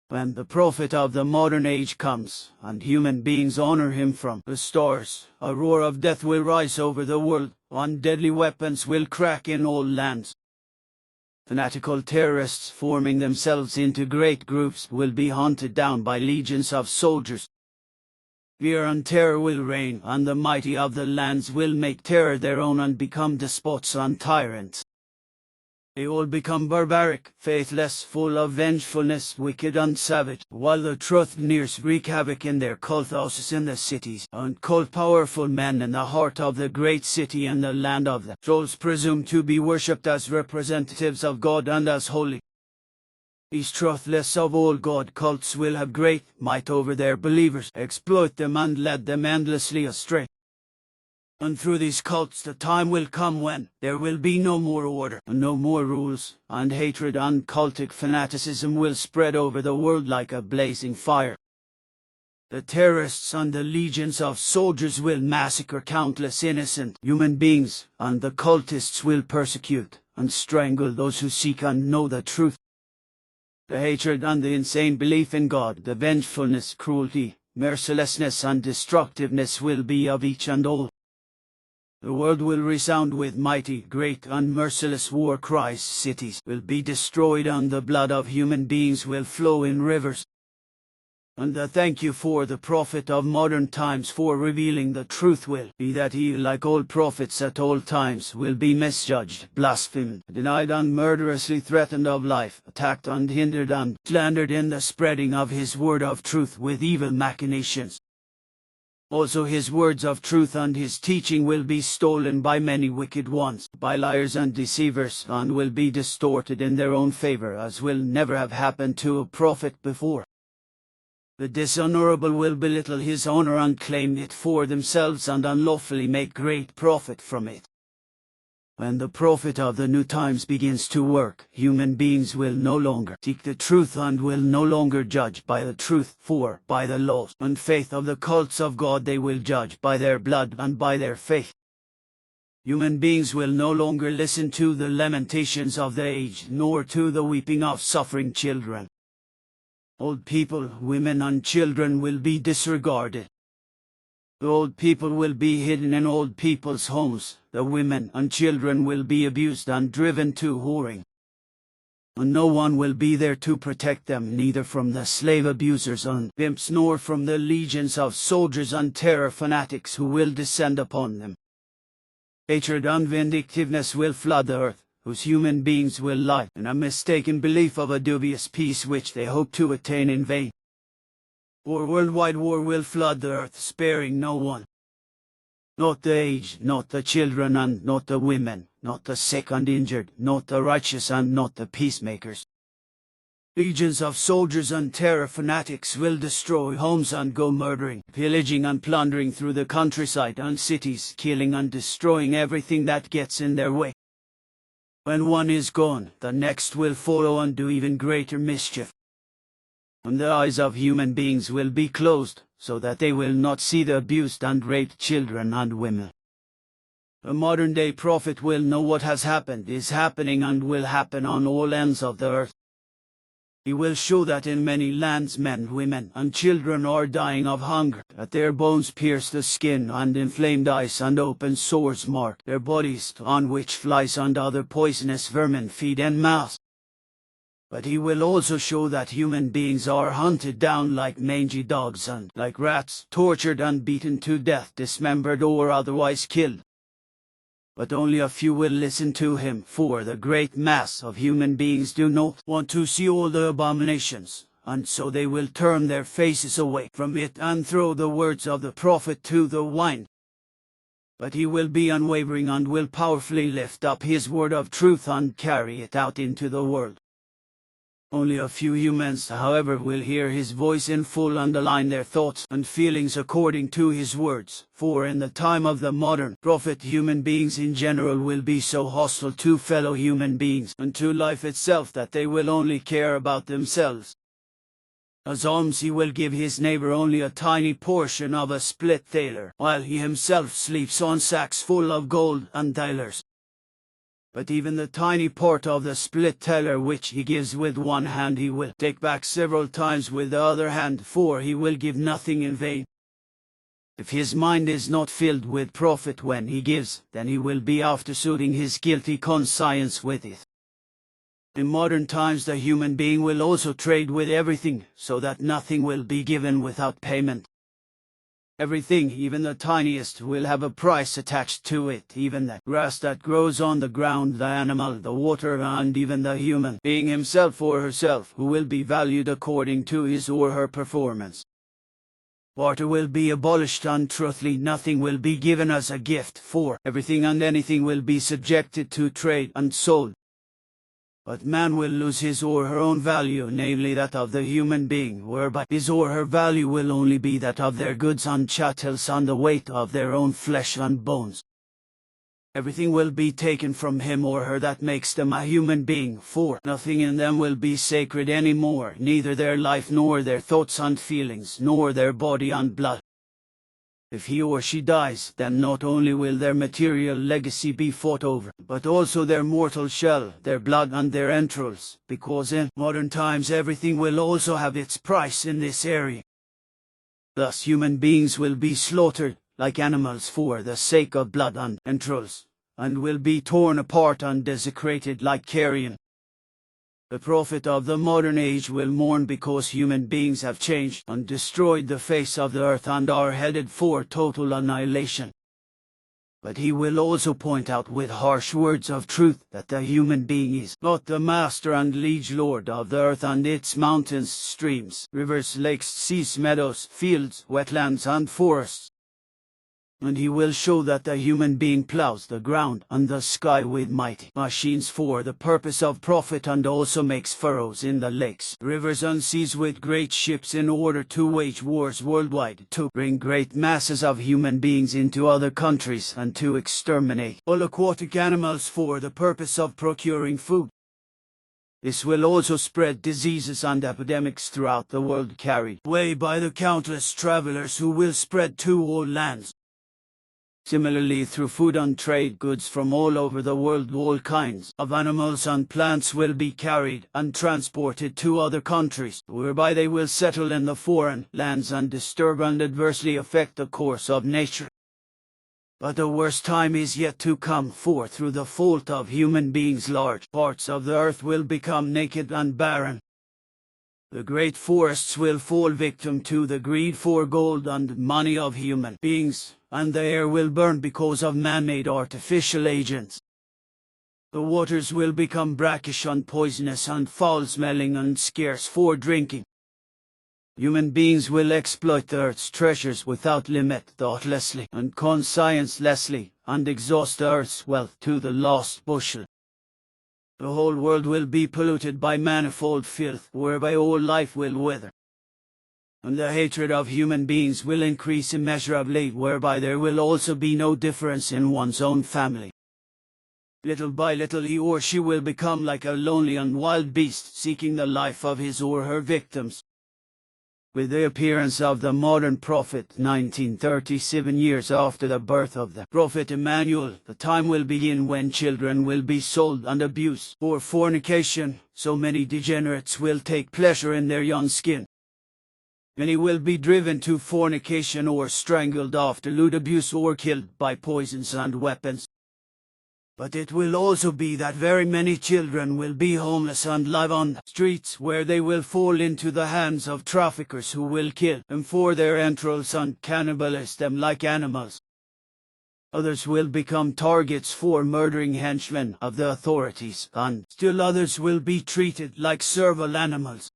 When the prophet of the modern age comes, and human beings honor him from the stars, a roar of death will rise over the world, and deadly weapons will crack in all lands. Fanatical terrorists forming themselves into great groups will be hunted down by legions of soldiers. Fear and terror will reign, and the mighty of the lands will make terror their own and become despots and tyrants. They all become barbaric, faithless, full of vengefulness, wicked and savage, while the truth-nears wreak havoc in their cult houses in the cities, and cult powerful men in the heart of the great city and the land of the souls presumed to be worshipped as representatives of God and as holy. These truthless of all God cults will have great might over their believers, exploit them and lead them endlessly astray. And through these cults the time will come when there will be no more order, and no more rules, and hatred and cultic fanaticism will spread over the world like a blazing fire. The terrorists and the legions of soldiers will massacre countless innocent human beings, and the cultists will persecute and strangle those who seek and know the truth. The hatred and the insane belief in God, the vengefulness, cruelty, mercilessness and destructiveness will be of each and all. The world will resound with mighty, great and merciless war cries. Cities will be destroyed and the blood of human beings will flow in rivers. And the thank you for the prophet of modern times for revealing the truth will be that he, like all prophets at all times, will be misjudged, blasphemed, denied and murderously threatened of life, attacked and hindered and slandered in the spreading of his word of truth with evil machinations. Also his words of truth and his teaching will be stolen by many wicked ones, by liars and deceivers, and will be distorted in their own favor, as will never have happened to a prophet before. The dishonorable will belittle his honor and claim it for themselves and unlawfully make great profit from it. When the prophet of the new times begins to work, human beings will no longer seek the truth and will no longer judge by the truth, for by the laws and faith of the cults of God they will judge by their blood and by their faith. Human beings will no longer listen to the lamentations of the aged, nor to the weeping of suffering children. Old people, women and children will be disregarded. The old people will be hidden in old people's homes, the women and children will be abused and driven to whoring. And no one will be there to protect them, neither from the slave abusers and pimps nor from the legions of soldiers and terror fanatics who will descend upon them. Hatred and vindictiveness will flood the earth, whose human beings will lie in a mistaken belief of a dubious peace which they hope to attain in vain. For worldwide war will flood the earth, sparing no one. Not the aged, not the children and not the women, not the sick and injured, not the righteous and not the peacemakers. Legions of soldiers and terror fanatics will destroy homes and go murdering, pillaging and plundering through the countryside and cities, killing and destroying everything that gets in their way. When one is gone, the next will follow and do even greater mischief. And the eyes of human beings will be closed, so that they will not see the abused and raped children and women. A modern-day prophet will know what has happened, is happening and will happen on all ends of the earth. He will show that in many lands men, women, and children are dying of hunger, that their bones pierce the skin and inflamed eyes and open sores mark their bodies, on which flies and other poisonous vermin feed en masse. But he will also show that human beings are hunted down like mangy dogs and like rats, tortured and beaten to death, dismembered or otherwise killed. But only a few will listen to him, for the great mass of human beings do not want to see all the abominations, and so they will turn their faces away from it and throw the words of the prophet to the wind. But he will be unwavering and will powerfully lift up his word of truth and carry it out into the world. Only a few humans, however, will hear his voice in full and align their thoughts and feelings according to his words, for in the time of the modern prophet human beings in general will be so hostile to fellow human beings and to life itself that they will only care about themselves. As alms he will give his neighbor only a tiny portion of a split thaler, while he himself sleeps on sacks full of gold and thalers. But even the tiny part of the split thaler which he gives with one hand he will take back several times with the other hand, for he will give nothing in vain. If his mind is not filled with profit when he gives, then he will be after soothing his guilty conscience with it. In modern times the human being will also trade with everything, so that nothing will be given without payment. Everything, even the tiniest, will have a price attached to it, even the grass that grows on the ground, the animal, the water, and even the human being himself or herself, who will be valued according to his or her performance. Barter will be abolished and truthfully nothing will be given as a gift, for everything and anything will be subjected to trade and sold. But man will lose his or her own value, namely that of the human being, whereby his or her value will only be that of their goods and chattels and the weight of their own flesh and bones. Everything will be taken from him or her that makes them a human being, for nothing in them will be sacred any more, neither their life nor their thoughts and feelings, nor their body and blood. If he or she dies, then not only will their material legacy be fought over, but also their mortal shell, their blood and their entrails, because in modern times everything will also have its price in this area. Thus human beings will be slaughtered, like animals for the sake of blood and entrails, and will be torn apart and desecrated like carrion. The prophet of the modern age will mourn because human beings have changed and destroyed the face of the earth and are headed for total annihilation. But he will also point out with harsh words of truth that the human being is not the master and liege lord of the earth and its mountains, streams, rivers, lakes, seas, meadows, fields, wetlands and forests. And he will show that the human being plows the ground and the sky with mighty machines for the purpose of profit, and also makes furrows in the lakes, rivers and seas with great ships in order to wage wars worldwide, to bring great masses of human beings into other countries and to exterminate all aquatic animals for the purpose of procuring food. This will also spread diseases and epidemics throughout the world, carried away by the countless travelers who will spread to all lands. Similarly, through food and trade goods from all over the world, all kinds of animals and plants will be carried and transported to other countries, whereby they will settle in the foreign lands and disturb and adversely affect the course of nature. But the worst time is yet to come, for through the fault of human beings large parts of the earth will become naked and barren. The great forests will fall victim to the greed for gold and money of human beings, and the air will burn because of man-made artificial agents. The waters will become brackish and poisonous and foul-smelling and scarce for drinking. Human beings will exploit the earth's treasures without limit, thoughtlessly and consciencelessly, and exhaust the earth's wealth to the last bushel. The whole world will be polluted by manifold filth, whereby all life will wither. And the hatred of human beings will increase immeasurably, whereby there will also be no difference in one's own family. Little by little he or she will become like a lonely and wild beast, seeking the life of his or her victims. With the appearance of the modern prophet, 1937 years after the birth of the prophet Emmanuel, the time will begin when children will be sold and abused for fornication. So many degenerates will take pleasure in their young skin. Many will be driven to fornication or strangled after lewd abuse or killed by poisons and weapons. But it will also be that very many children will be homeless and live on the streets, where they will fall into the hands of traffickers who will kill them for their entrails and cannibalize them like animals. Others will become targets for murdering henchmen of the authorities, and still others will be treated like servile animals.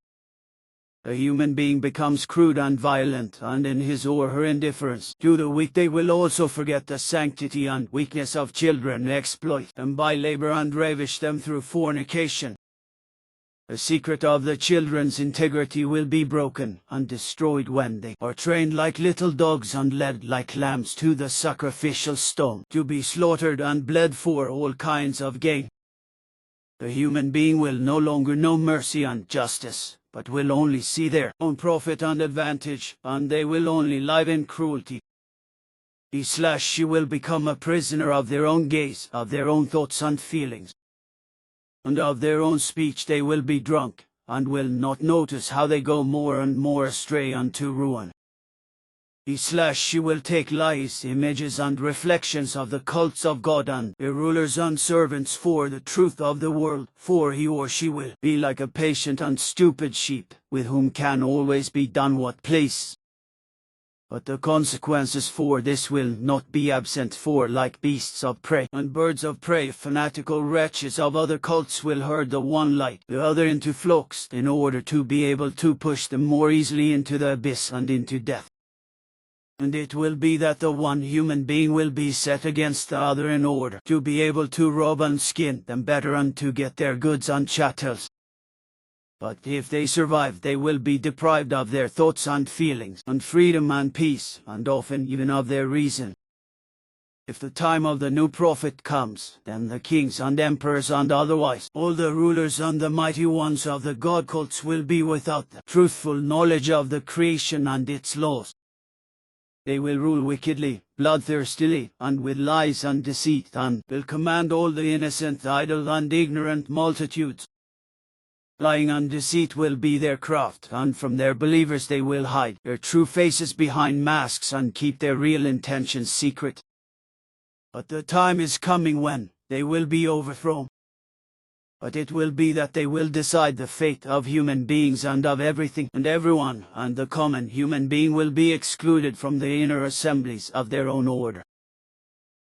A human being becomes crude and violent, and in his or her indifference to the weak they will also forget the sanctity and weakness of children, exploit them by labor and ravish them through fornication. The secret of the children's integrity will be broken and destroyed when they are trained like little dogs and led like lambs to the sacrificial stone, to be slaughtered and bled for all kinds of gain. The human being will no longer know mercy and justice, but will only see their own profit and advantage, and they will only live in cruelty. She will become a prisoner of their own gaze, of their own thoughts and feelings. And of their own speech they will be drunk, and will not notice how they go more and more astray unto ruin. She will take lies, images and reflections of the cults of God and their rulers and servants for the truth of the world, for he or she will be like a patient and stupid sheep, with whom can always be done what please. But the consequences for this will not be absent, for like beasts of prey and birds of prey, fanatical wretches of other cults will herd the one like the other into flocks, in order to be able to push them more easily into the abyss and into death. And it will be that the one human being will be set against the other in order to be able to rob and skin them better and to get their goods and chattels. But if they survive, they will be deprived of their thoughts and feelings, and freedom and peace, and often even of their reason. If the time of the new prophet comes, then the kings and emperors and otherwise, all the rulers and the mighty ones of the god cults will be without the truthful knowledge of the creation and its laws. They will rule wickedly, bloodthirstily, and with lies and deceit, and will command all the innocent, idle, and ignorant multitudes. Lying and deceit will be their craft, and from their believers they will hide their true faces behind masks and keep their real intentions secret. But the time is coming when they will be overthrown. But it will be that they will decide the fate of human beings and of everything and everyone, and the common human being will be excluded from the inner assemblies of their own order.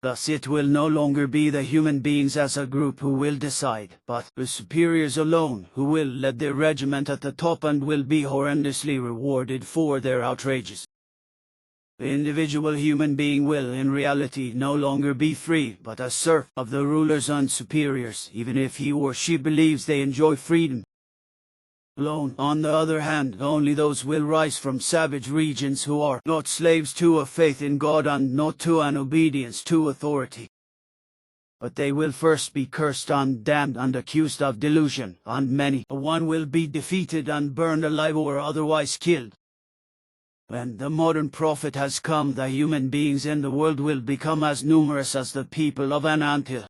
Thus it will no longer be the human beings as a group who will decide, but the superiors alone who will lead their regiment at the top and will be horrendously rewarded for their outrages. The individual human being will in reality no longer be free, but a serf of the rulers and superiors, even if he or she believes they enjoy freedom. Alone, on the other hand, only those will rise from savage regions who are not slaves to a faith in God and not to an obedience to authority. But they will first be cursed and damned and accused of delusion, and many a one will be defeated and burned alive or otherwise killed. When the modern prophet has come, the human beings in the world will become as numerous as the people of an anthill.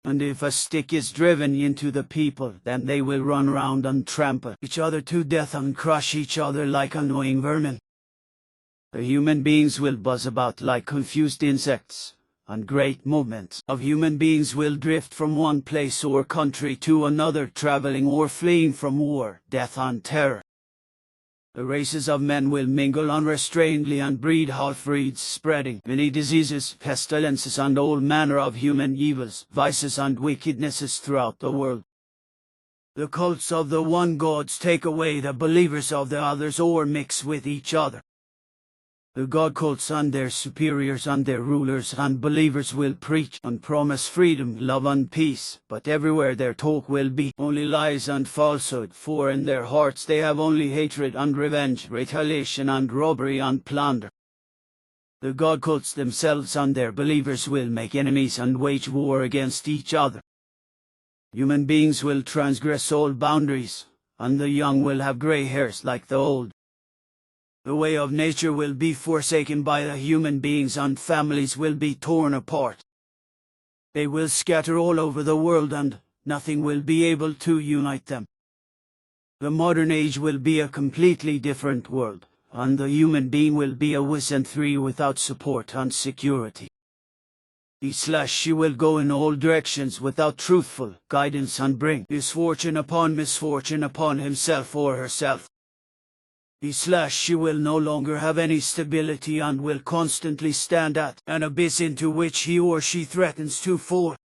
And if a stick is driven into the people, then they will run round and trample each other to death and crush each other like annoying vermin. The human beings will buzz about like confused insects, and great movements of human beings will drift from one place or country to another, traveling or fleeing from war, death and terror. The races of men will mingle unrestrainedly and breed half-breeds, spreading many diseases, pestilences and all manner of human evils, vices and wickednesses throughout the world. The cults of the one gods take away the believers of the others or mix with each other. The god cults and their superiors and their rulers and believers will preach and promise freedom, love and peace, but everywhere their talk will be only lies and falsehood, for in their hearts they have only hatred and revenge, retaliation and robbery and plunder. The god cults themselves and their believers will make enemies and wage war against each other. Human beings will transgress all boundaries, and the young will have gray hairs like the old. The way of nature will be forsaken by the human beings and families will be torn apart. They will scatter all over the world and nothing will be able to unite them. The modern age will be a completely different world, and the human being will be a wisenthree without support and security. She will go in all directions without truthful guidance and bring misfortune upon himself or herself. She will no longer have any stability and will constantly stand at an abyss into which he or she threatens to fall.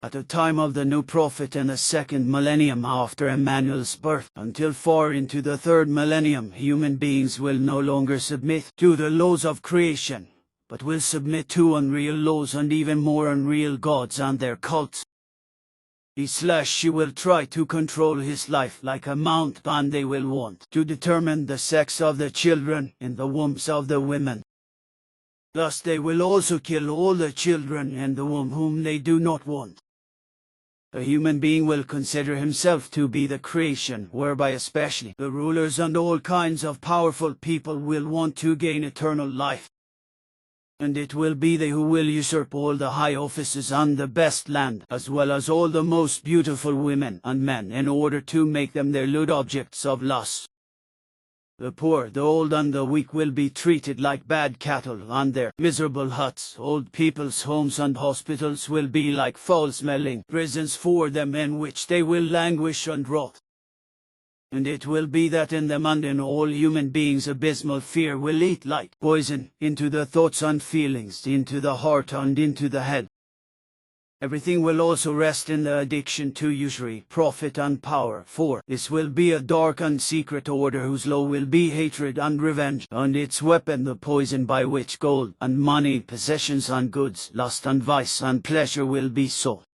At the time of the new prophet in the second millennium after Emmanuel's birth, until far into the third millennium, human beings will no longer submit to the laws of creation, but will submit to unreal laws and even more unreal gods and their cults. She will try to control his life like a mount, and they will want to determine the sex of the children in the wombs of the women. Thus they will also kill all the children in the womb whom they do not want. A human being will consider himself to be the creation, whereby especially the rulers and all kinds of powerful people will want to gain eternal life. And it will be they who will usurp all the high offices and the best land, as well as all the most beautiful women and men, in order to make them their lewd objects of lust. The poor, the old and the weak will be treated like bad cattle, and their miserable huts, old people's homes and hospitals will be like foul-smelling prisons for them, in which they will languish and rot. And it will be that in them and in all human beings abysmal fear will eat like poison into the thoughts and feelings, into the heart and into the head. Everything will also rest in the addiction to usury, profit and power, for this will be a dark and secret order whose law will be hatred and revenge, and its weapon the poison by which gold and money, possessions and goods, lust and vice and pleasure will be sought.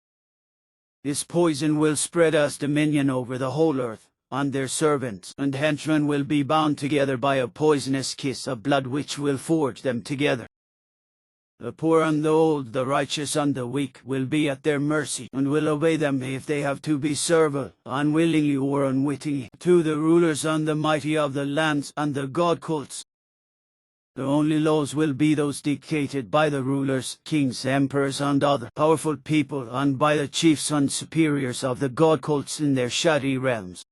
This poison will spread as dominion over the whole earth, and their servants and henchmen will be bound together by a poisonous kiss of blood which will forge them together. The poor and the old, the righteous and the weak will be at their mercy, and will obey them if they have to be servile, unwillingly or unwittingly, to the rulers and the mighty of the lands and the god cults. The only laws will be those dictated by the rulers, kings, emperors and other powerful people, and by the chiefs and superiors of the god cults in their shady realms.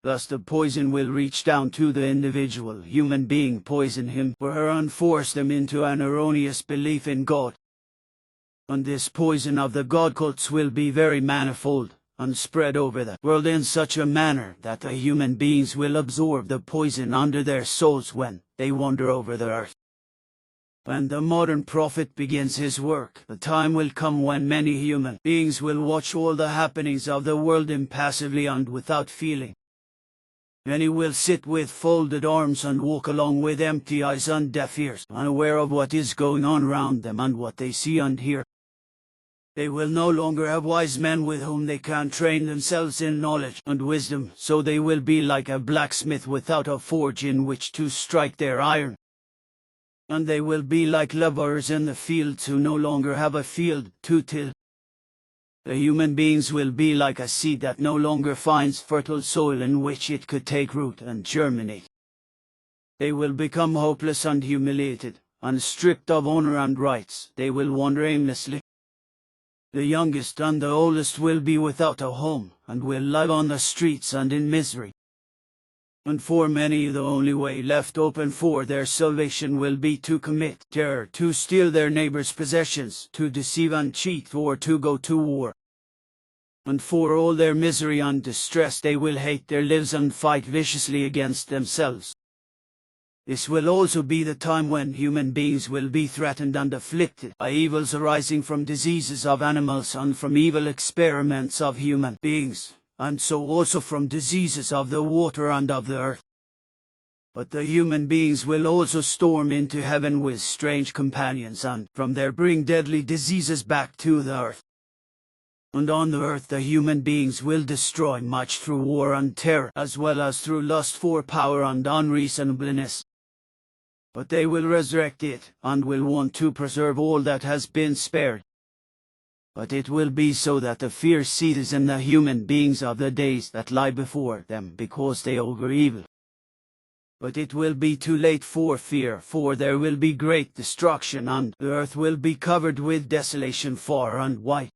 Thus the poison will reach down to the individual human being, poison him or her, and force them into an erroneous belief in God. And this poison of the god cults will be very manifold, and spread over the world in such a manner that the human beings will absorb the poison under their souls when they wander over the earth. When the modern prophet begins his work, the time will come when many human beings will watch all the happenings of the world impassively and without feeling. Many will sit with folded arms and walk along with empty eyes and deaf ears, unaware of what is going on around them and what they see and hear. They will no longer have wise men with whom they can train themselves in knowledge and wisdom, so they will be like a blacksmith without a forge in which to strike their iron. And they will be like laborers in the fields who no longer have a field to till. The human beings will be like a seed that no longer finds fertile soil in which it could take root and germinate. They will become hopeless and humiliated, and stripped of honor and rights. They will wander aimlessly. The youngest and the oldest will be without a home, and will live on the streets and in misery. And for many the only way left open for their salvation will be to commit terror, to steal their neighbor's possessions, to deceive and cheat, or to go to war. And for all their misery and distress they will hate their lives and fight viciously against themselves. This will also be the time when human beings will be threatened and afflicted by evils arising from diseases of animals and from evil experiments of human beings, and so also from diseases of the water and of the earth. But the human beings will also storm into heaven with strange companions, and from there bring deadly diseases back to the earth. And on the earth the human beings will destroy much through war and terror, as well as through lust for power and unreasonableness. But they will resurrect it, and will want to preserve all that has been spared. But it will be so that the fear ceases in the human beings of the days that lie before them, because they augur evil. But it will be too late for fear, for there will be great destruction, and the earth will be covered with desolation far and wide.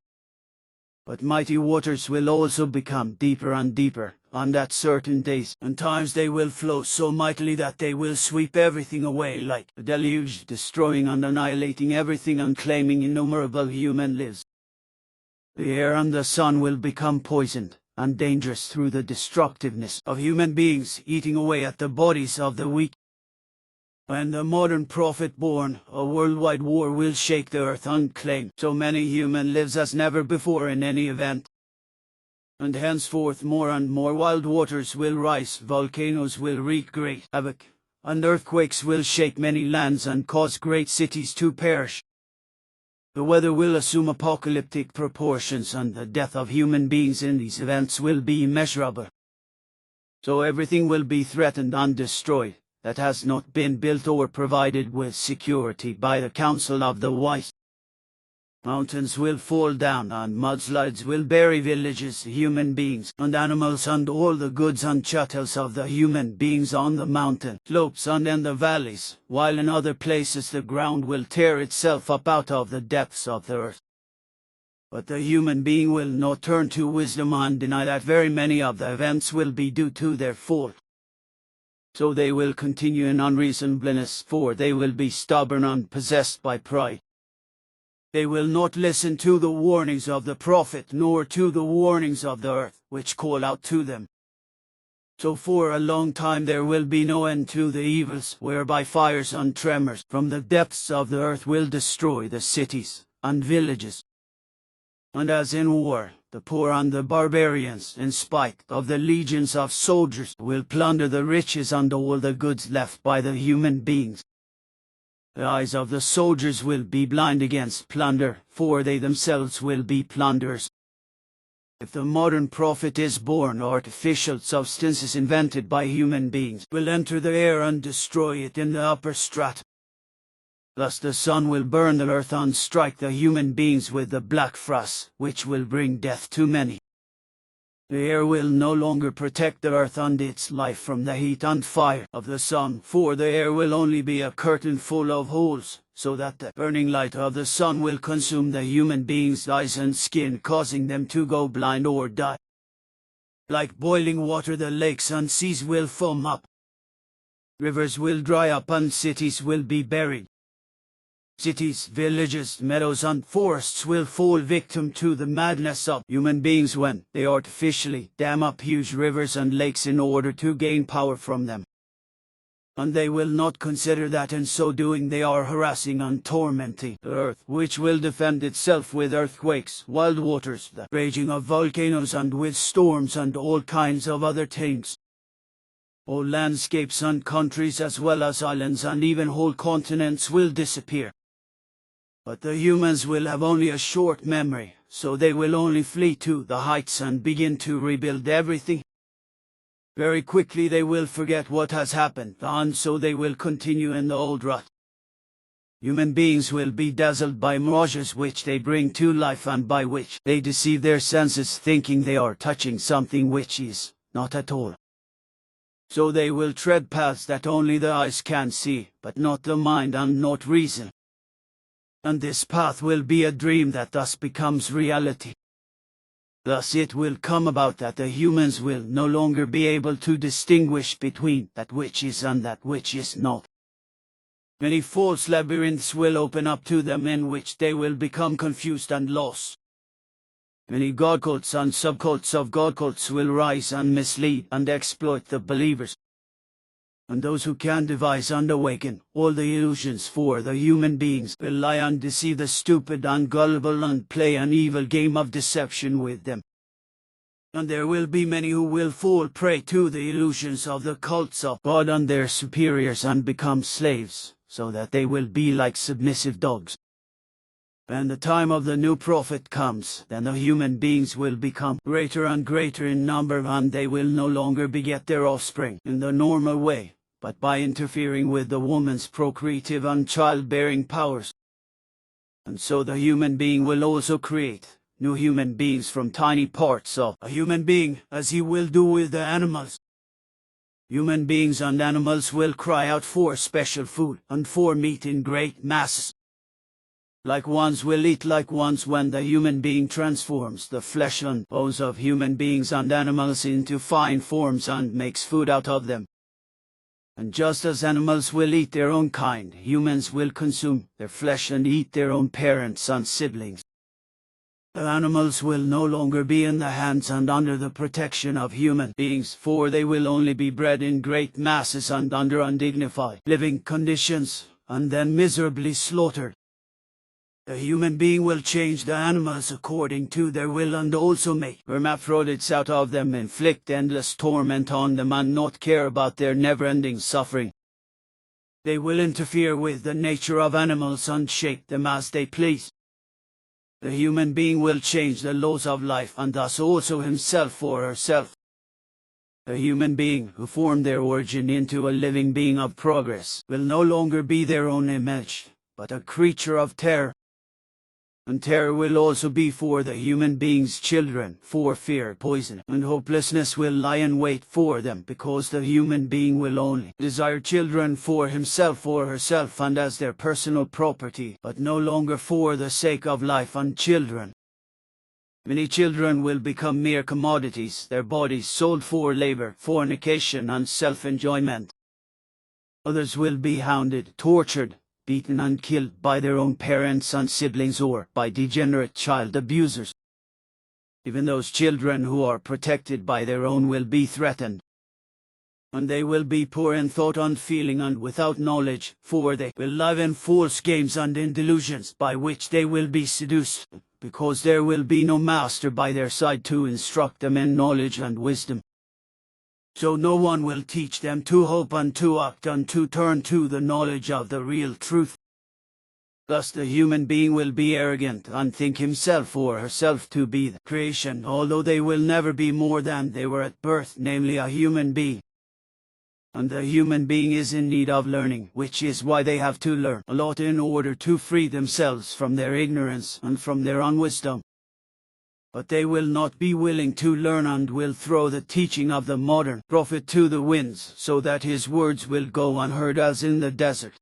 But mighty waters will also become deeper and deeper, and at certain days and times they will flow so mightily that they will sweep everything away like a deluge, destroying and annihilating everything and claiming innumerable human lives. The air and the sun will become poisoned and dangerous through the destructiveness of human beings, eating away at the bodies of the weak. When the modern prophet born, a worldwide war will shake the earth and claim so many human lives as never before in any event. And henceforth more and more wild waters will rise, volcanoes will wreak great havoc, and earthquakes will shake many lands and cause great cities to perish. The weather will assume apocalyptic proportions, and the death of human beings in these events will be immeasurable. So everything will be threatened and destroyed that has not been built or provided with security by the counsel of the wise. Mountains will fall down, and mudslides will bury villages, human beings and animals, and all the goods and chattels of the human beings on the mountain slopes and in the valleys, while in other places the ground will tear itself up out of the depths of the earth. But the human being will not turn to wisdom and deny that very many of the events will be due to their fault. So they will continue in unreasonableness, for they will be stubborn and possessed by pride. They will not listen to the warnings of the prophet, nor to the warnings of the earth, which call out to them. So for a long time there will be no end to the evils, whereby fires and tremors from the depths of the earth will destroy the cities and villages. And as in war, the poor and the barbarians, in spite of the legions of soldiers, will plunder the riches and all the goods left by the human beings. The eyes of the soldiers will be blind against plunder, for they themselves will be plunderers. If the modern prophet is born, artificial substances invented by human beings will enter the air and destroy it in the upper strata. Thus the sun will burn the earth and strike the human beings with the black frost, which will bring death to many. The air will no longer protect the earth and its life from the heat and fire of the sun, for the air will only be a curtain full of holes, so that the burning light of the sun will consume the human beings' eyes and skin, causing them to go blind or die. Like boiling water the lakes and seas will foam up. Rivers will dry up and cities will be buried. Cities, villages, meadows and forests will fall victim to the madness of human beings when they artificially dam up huge rivers and lakes in order to gain power from them. And they will not consider that in so doing they are harassing and tormenting the earth, which will defend itself with earthquakes, wild waters, the raging of volcanoes and with storms and all kinds of other things. All landscapes and countries as well as islands and even whole continents will disappear. But the humans will have only a short memory, so they will only flee to the heights and begin to rebuild everything. Very quickly they will forget what has happened, and so they will continue in the old rut. Human beings will be dazzled by mirages which they bring to life and by which they deceive their senses, thinking they are touching something which is not at all. So they will tread paths that only the eyes can see, but not the mind and not reason. And this path will be a dream that thus becomes reality. Thus it will come about that the humans will no longer be able to distinguish between that which is and that which is not. Many false labyrinths will open up to them in which they will become confused and lost. Many god cults and subcults of god cults will rise and mislead and exploit the believers. And those who can devise and awaken all the illusions for the human beings will lie and deceive the stupid and gullible and play an evil game of deception with them. And there will be many who will fall prey to the illusions of the cults of God and their superiors and become slaves, so that they will be like submissive dogs. When the time of the new prophet comes, then the human beings will become greater and greater in number, and they will no longer beget their offspring in the normal way, but by interfering with the woman's procreative and childbearing powers. And so the human being will also create new human beings from tiny parts of a human being, as he will do with the animals. Human beings and animals will cry out for special food and for meat in great masses. Like ones will eat like ones when the human being transforms the flesh and bones of human beings and animals into fine forms and makes food out of them. And just as animals will eat their own kind, humans will consume their flesh and eat their own parents and siblings. The animals will no longer be in the hands and under the protection of human beings, for they will only be bred in great masses and under undignified living conditions, and then miserably slaughtered. The human being will change the animals according to their will and also make hermaphrodites out of them, inflict endless torment on them and not care about their never-ending suffering. They will interfere with the nature of animals and shape them as they please. The human being will change the laws of life and thus also himself or herself. The human being who formed their origin into a living being of progress will no longer be their own image, but a creature of terror. And terror will also be for the human being's children, for fear, poison, and hopelessness will lie in wait for them, because the human being will only desire children for himself or herself and as their personal property, but no longer for the sake of life and children. Many children will become mere commodities, their bodies sold for labor, fornication, and self-enjoyment. Others will be hounded, tortured, beaten and killed by their own parents and siblings or by degenerate child abusers. Even those children who are protected by their own will be threatened. And they will be poor in thought and feeling and without knowledge, for they will live in false games and in delusions by which they will be seduced, because there will be no master by their side to instruct them in knowledge and wisdom. So no one will teach them to hope and to act and to turn to the knowledge of the real truth. Thus the human being will be arrogant and think himself or herself to be the creation, although they will never be more than they were at birth, namely a human being. And the human being is in need of learning, which is why they have to learn a lot in order to free themselves from their ignorance and from their unwisdom. But they will not be willing to learn and will throw the teaching of the modern prophet to the winds, so that his words will go unheard as in the desert.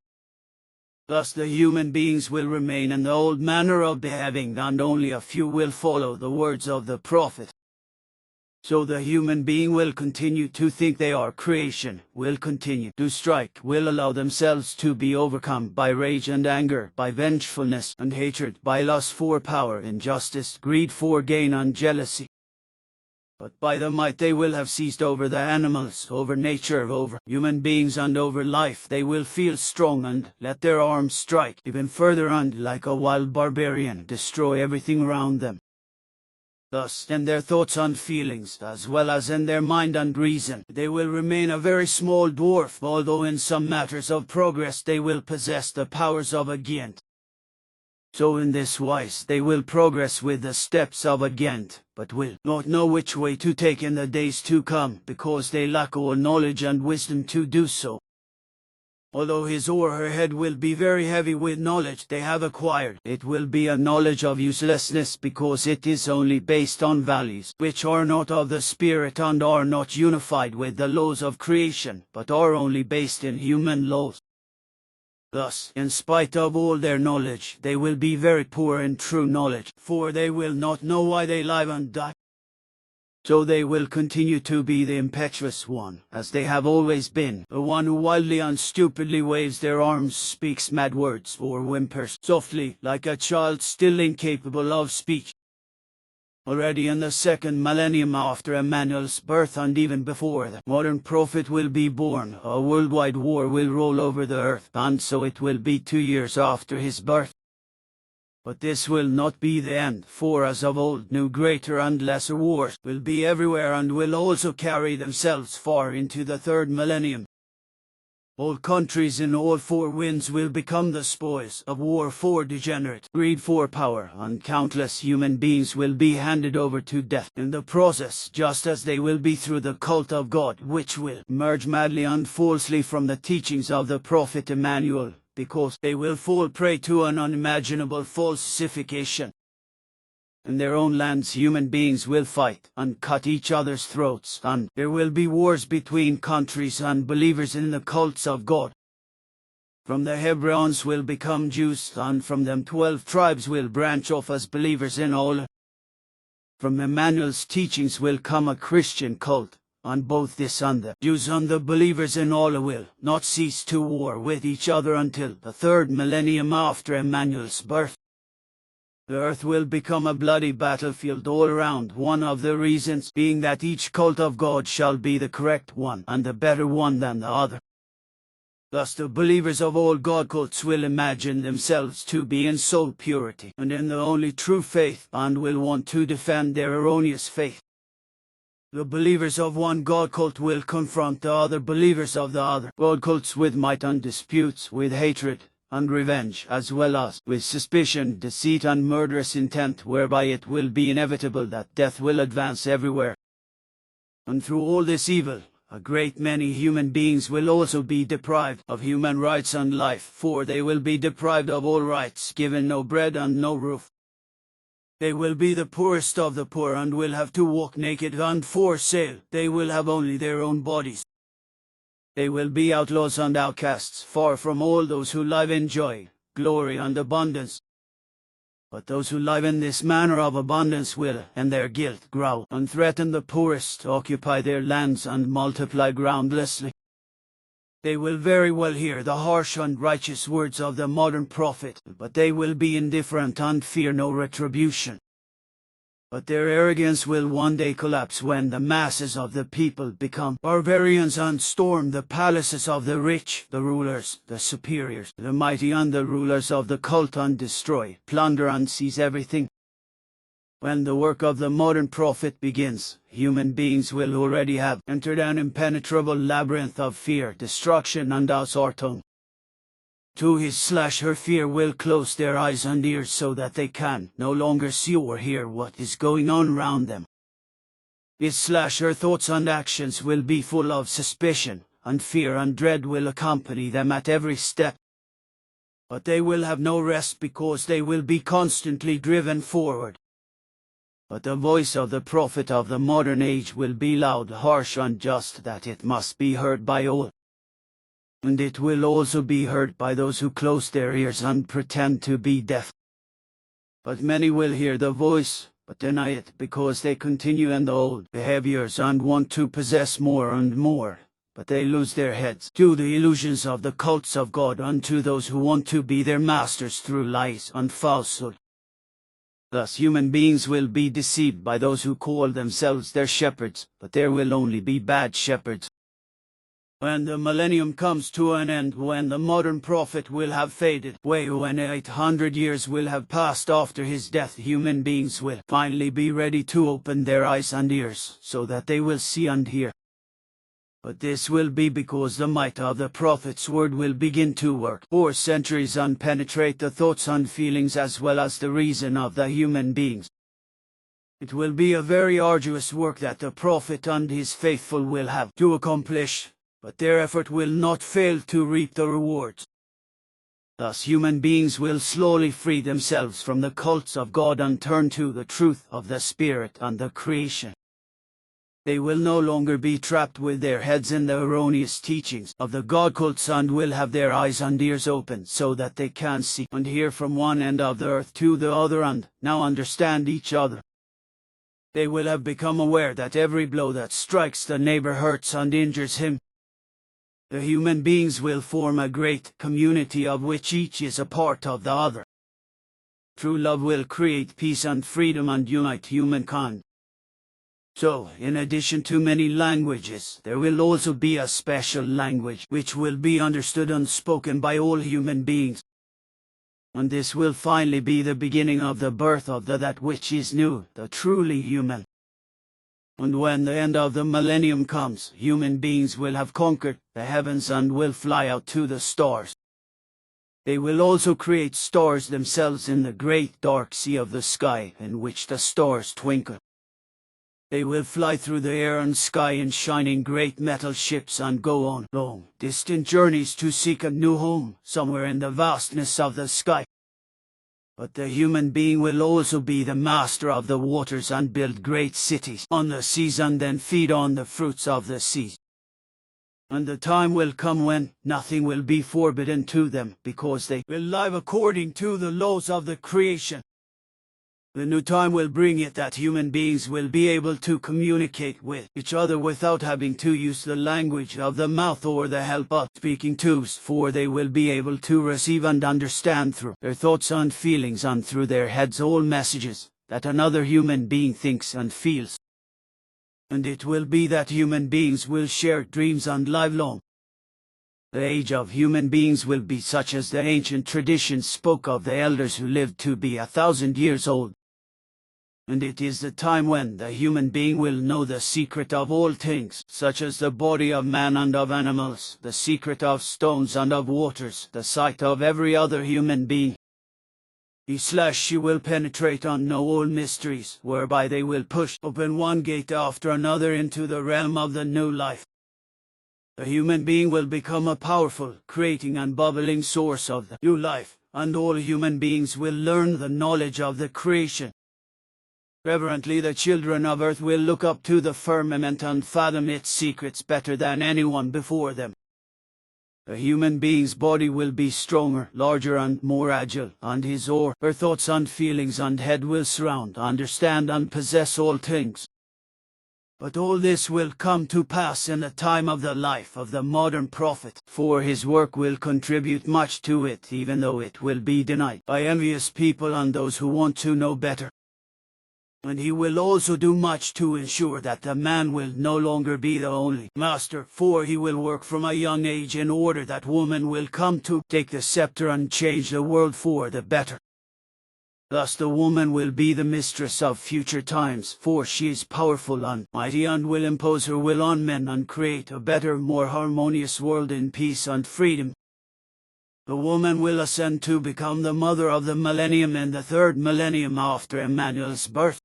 Thus the human beings will remain in the old manner of behaving, and only a few will follow the words of the prophet. So the human being will continue to think they are creation, will continue to strike, will allow themselves to be overcome by rage and anger, by vengefulness and hatred, by lust for power, injustice, greed for gain and jealousy. But by the might they will have seized over the animals, over nature, over human beings and over life, they will feel strong and let their arms strike even further and, like a wild barbarian, destroy everything around them. Thus, in their thoughts and feelings, as well as in their mind and reason, they will remain a very small dwarf, although in some matters of progress they will possess the powers of a giant. So in this wise they will progress with the steps of a giant, but will not know which way to take in the days to come, because they lack all knowledge and wisdom to do so. Although his or her head will be very heavy with knowledge they have acquired, it will be a knowledge of uselessness, because it is only based on values which are not of the spirit and are not unified with the laws of creation, but are only based in human laws. Thus, in spite of all their knowledge, they will be very poor in true knowledge, for they will not know why they live and die. So they will continue to be the impetuous one, as they have always been, the one who wildly and stupidly waves their arms, speaks mad words, or whimpers softly, like a child still incapable of speech. Already in the second millennium after Emmanuel's birth, and even before the modern prophet will be born, a worldwide war will roll over the earth, and so it will be 2 years after his birth. But this will not be the end, for as of old, new greater and lesser wars will be everywhere and will also carry themselves far into the third millennium. All countries in all four winds will become the spoils of war for degenerate greed for power, and countless human beings will be handed over to death in the process, just as they will be through the cult of God, which will emerge madly and falsely from the teachings of the prophet Emmanuel, because they will fall prey to an unimaginable falsification. In their own lands human beings will fight and cut each other's throats, and there will be wars between countries and believers in the cults of God. From the Hebrews will become Jews, and from them 12 tribes will branch off as believers in Allah. From Emmanuel's teachings will come a Christian cult, and both this and the Jews and the believers in Allah will not cease to war with each other until the third millennium after Emmanuel's birth. The earth will become a bloody battlefield all around, one of the reasons being that each cult of God shall be the correct one and the better one than the other. Thus the believers of all God cults will imagine themselves to be in soul purity and in the only true faith, and will want to defend their erroneous faith. The believers of one God cult will confront the other believers of the other God cults with might and disputes, with hatred and revenge, as well as with suspicion, deceit and murderous intent, whereby it will be inevitable that death will advance everywhere. And through all this evil, a great many human beings will also be deprived of human rights and life, for they will be deprived of all rights, given no bread and no roof. They will be the poorest of the poor and will have to walk naked and for sale. They will have only their own bodies. They will be outlaws and outcasts, far from all those who live in joy, glory and abundance. But those who live in this manner of abundance will, in their guilt, growl and threaten the poorest, occupy their lands and multiply groundlessly. They will very well hear the harsh and righteous words of the modern prophet, but they will be indifferent and fear no retribution. But their arrogance will one day collapse when the masses of the people become barbarians and storm the palaces of the rich, the rulers, the superiors, the mighty and the rulers of the cult, and destroy, plunder and seize everything. When the work of the modern prophet begins, human beings will already have entered an impenetrable labyrinth of fear, destruction and asarton. To his/her fear will close their eyes and ears so that they can no longer see or hear what is going on around them. His/her thoughts and actions will be full of suspicion, and fear and dread will accompany them at every step. But they will have no rest, because they will be constantly driven forward. But the voice of the prophet of the modern age will be loud, harsh and just, that it must be heard by all. And it will also be heard by those who close their ears and pretend to be deaf. But many will hear the voice, but deny it because they continue in the old behaviors and want to possess more and more. But they lose their heads to the illusions of the cults of God unto those who want to be their masters through lies and falsehood. Thus human beings will be deceived by those who call themselves their shepherds, but there will only be bad shepherds. When the millennium comes to an end, when the modern prophet will have faded away, when 800 years will have passed after his death, human beings will finally be ready to open their eyes and ears, so that they will see and hear. But this will be because the might of the prophet's word will begin to work for centuries and penetrate the thoughts and feelings as well as the reason of the human beings. It will be a very arduous work that the prophet and his faithful will have to accomplish, but their effort will not fail to reap the rewards. Thus human beings will slowly free themselves from the cults of God and turn to the truth of the Spirit and the creation. They will no longer be trapped with their heads in the erroneous teachings of the God cults and will have their eyes and ears open so that they can see and hear from one end of the earth to the other and now understand each other. They will have become aware that every blow that strikes the neighbor hurts and injures him. The human beings will form a great community of which each is a part of the other. True love will create peace and freedom and unite humankind. So, in addition to many languages, there will also be a special language which will be understood and spoken by all human beings. And this will finally be the beginning of the birth of that which is new, the truly human. And when the end of the millennium comes, human beings will have conquered the heavens and will fly out to the stars. They will also create stars themselves in the great dark sea of the sky in which the stars twinkle. They will fly through the air and sky in shining great metal ships and go on long, distant journeys to seek a new home somewhere in the vastness of the sky. But the human being will also be the master of the waters and build great cities on the seas and then feed on the fruits of the seas. And the time will come when nothing will be forbidden to them because they will live according to the laws of the creation. The new time will bring it that human beings will be able to communicate with each other without having to use the language of the mouth or the help of speaking tubes, for they will be able to receive and understand through their thoughts and feelings and through their heads all messages that another human being thinks and feels. And it will be that human beings will share dreams and live long. The age of human beings will be such as the ancient traditions spoke of the elders who lived to be 1,000 years old. And it is the time when the human being will know the secret of all things, such as the body of man and of animals, the secret of stones and of waters, the sight of every other human being. She will penetrate and know all mysteries, whereby they will push open one gate after another into the realm of the new life. The human being will become a powerful, creating and bubbling source of the new life, and all human beings will learn the knowledge of the creation. Reverently the children of earth will look up to the firmament and fathom its secrets better than anyone before them. The human being's body will be stronger, larger and more agile, and his or her thoughts and feelings and head will surround, understand and possess all things. But all this will come to pass in the time of the life of the modern prophet, for his work will contribute much to it even though it will be denied by envious people and those who want to know better. And he will also do much to ensure that the man will no longer be the only master, for he will work from a young age in order that woman will come to take the scepter and change the world for the better. Thus the woman will be the mistress of future times, for she is powerful and mighty and will impose her will on men and create a better, more harmonious world in peace and freedom. The woman will ascend to become the mother of the millennium in the third millennium after Emmanuel's birth.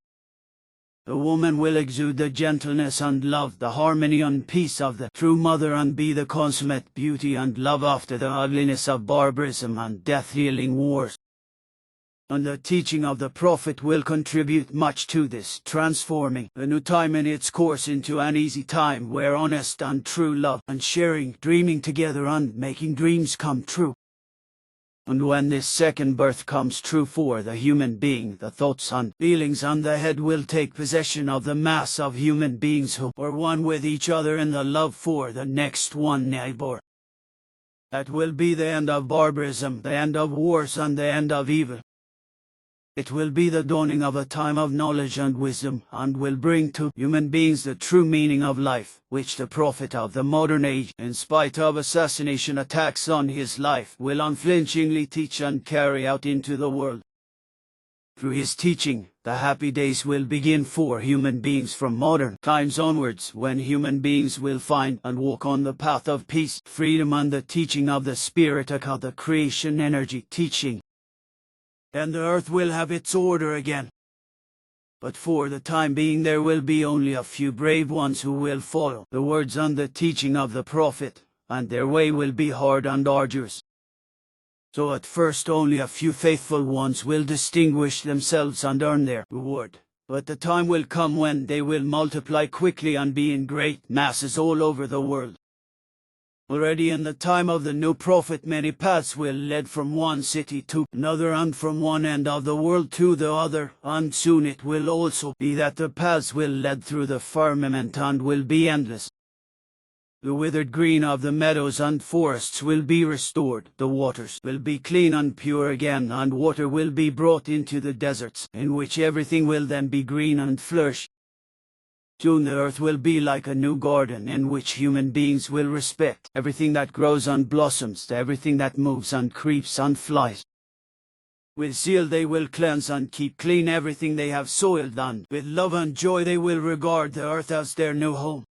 The woman will exude the gentleness and love, the harmony and peace of the true mother and be the consummate beauty and love after the ugliness of barbarism and death-dealing wars. And the teaching of the prophet will contribute much to this, transforming the new time in its course into an easy time where honest and true love and sharing, dreaming together and making dreams come true. And when this second birth comes true for the human being, the thoughts and feelings on the head will take possession of the mass of human beings who are one with each other in the love for the next one neighbor. That will be the end of barbarism, the end of wars, and the end of evil. It will be the dawning of a time of knowledge and wisdom, and will bring to human beings the true meaning of life, which the prophet of the modern age, in spite of assassination attacks on his life, will unflinchingly teach and carry out into the world. Through his teaching, the happy days will begin for human beings from modern times onwards, when human beings will find and walk on the path of peace, freedom, and the teaching of the Spirit of the creation energy teaching. And the earth will have its order again. But for the time being there will be only a few brave ones who will follow the words and the teaching of the prophet, and their way will be hard and arduous. So at first only a few faithful ones will distinguish themselves and earn their reward. But the time will come when they will multiply quickly and be in great masses all over the world. Already in the time of the new prophet many paths will lead from one city to another and from one end of the world to the other, and soon it will also be that the paths will lead through the firmament and will be endless. The withered green of the meadows and forests will be restored, the waters will be clean and pure again, and water will be brought into the deserts, in which everything will then be green and flourish. Soon the earth will be like a new garden in which human beings will respect everything that grows and blossoms, everything that moves and creeps and flies. With zeal they will cleanse and keep clean everything they have soiled, and with love and joy they will regard the earth as their new home.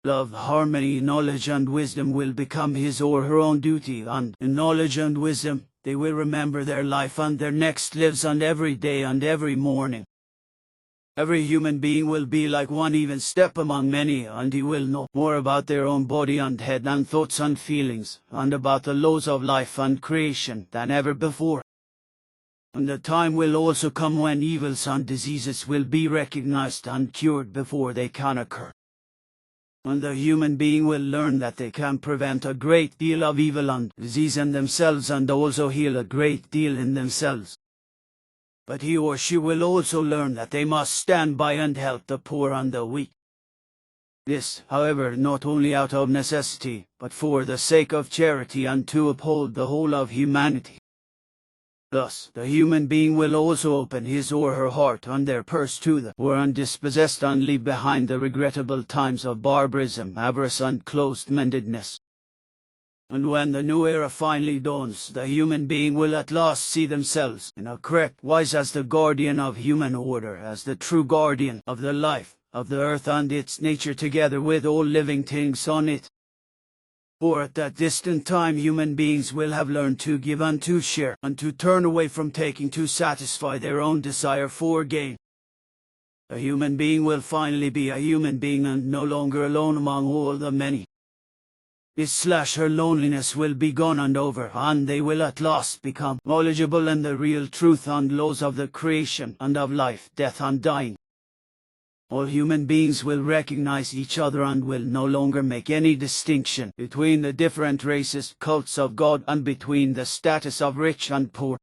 Love, harmony, knowledge and wisdom will become his or her own duty, and in knowledge and wisdom they will remember their life and their next lives, and every day and every morning. Every human being will be like one even step among many, and he will know more about their own body and head and thoughts and feelings, and about the laws of life and creation than ever before. And the time will also come when evils and diseases will be recognized and cured before they can occur. And the human being will learn that they can prevent a great deal of evil and disease in themselves, and also heal a great deal in themselves. But he or she will also learn that they must stand by and help the poor and the weak. This, however, not only out of necessity, but for the sake of charity and to uphold the whole of humanity. Thus, the human being will also open his or her heart and their purse to the poor and dispossessed, and leave behind the regrettable times of barbarism, avarice, and closed-mindedness. And when the new era finally dawns, the human being will at last see themselves in a correct wise as the guardian of human order, as the true guardian of the life of the earth and its nature, together with all living things on it. For at that distant time human beings will have learned to give and to share, and to turn away from taking to satisfy their own desire for gain. A human being will finally be a human being, and no longer alone among all the many. His/her loneliness will be gone and over, and they will at last become knowledgeable in the real truth and laws of the creation and of life, death and dying. All human beings will recognize each other and will no longer make any distinction between the different races, cults of God, and between the status of rich and poor.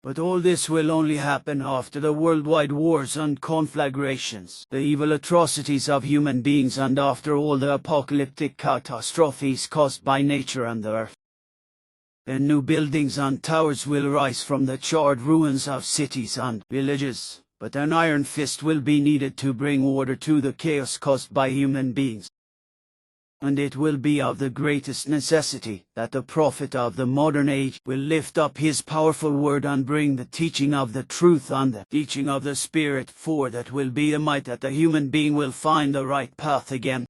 But all this will only happen after the worldwide wars and conflagrations, the evil atrocities of human beings, and after all the apocalyptic catastrophes caused by nature and the earth. Then new buildings and towers will rise from the charred ruins of cities and villages, but an iron fist will be needed to bring order to the chaos caused by human beings. And it will be of the greatest necessity that the prophet of the modern age will lift up his powerful word and bring the teaching of the truth and the teaching of the Spirit, for that will be the might that the human being will find the right path again.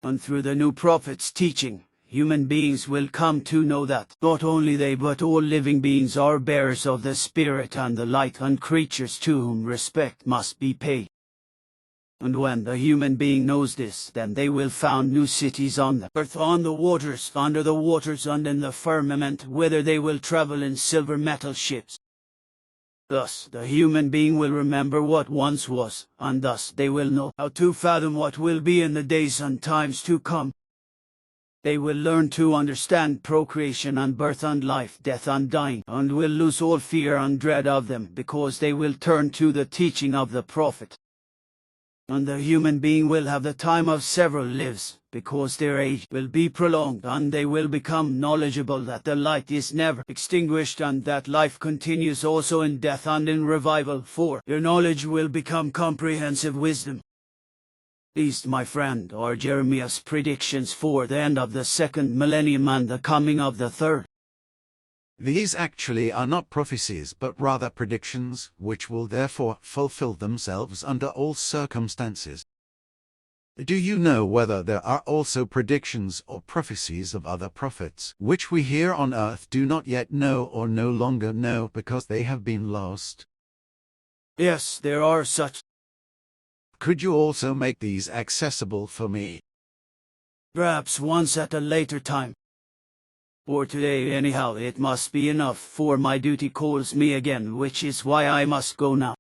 And through the new prophet's teaching, human beings will come to know that not only they but all living beings are bearers of the Spirit and the light, and creatures to whom respect must be paid. And when the human being knows this, then they will found new cities on the earth, on the waters, under the waters, and in the firmament, whither they will travel in silver metal ships. Thus the human being will remember what once was, and thus they will know how to fathom what will be in the days and times to come. They will learn to understand procreation and birth and life, death and dying, and will lose all fear and dread of them, because they will turn to the teaching of the prophet. And the human being will have the time of several lives, because their age will be prolonged, and they will become knowledgeable that the light is never extinguished, and that life continues also in death and in revival, for their knowledge will become comprehensive wisdom. These, my friend, are Jeremiah's predictions for the end of the second millennium and the coming of the third. These actually are not prophecies but rather predictions, which will therefore fulfill themselves under all circumstances. Do you know whether there are also predictions or prophecies of other prophets, which we here on earth do not yet know or no longer know because they have been lost? Yes, there are such. Could you also make these accessible for me? Perhaps once at a later time. For today anyhow it must be enough, for my duty calls me again, which is why I must go now.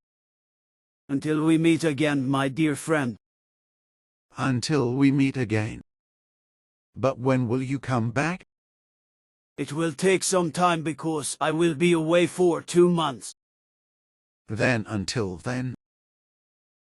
Until we meet again, my dear friend. Until we meet again. But when will you come back? It will take some time because I will be away for 2 months. Then until then.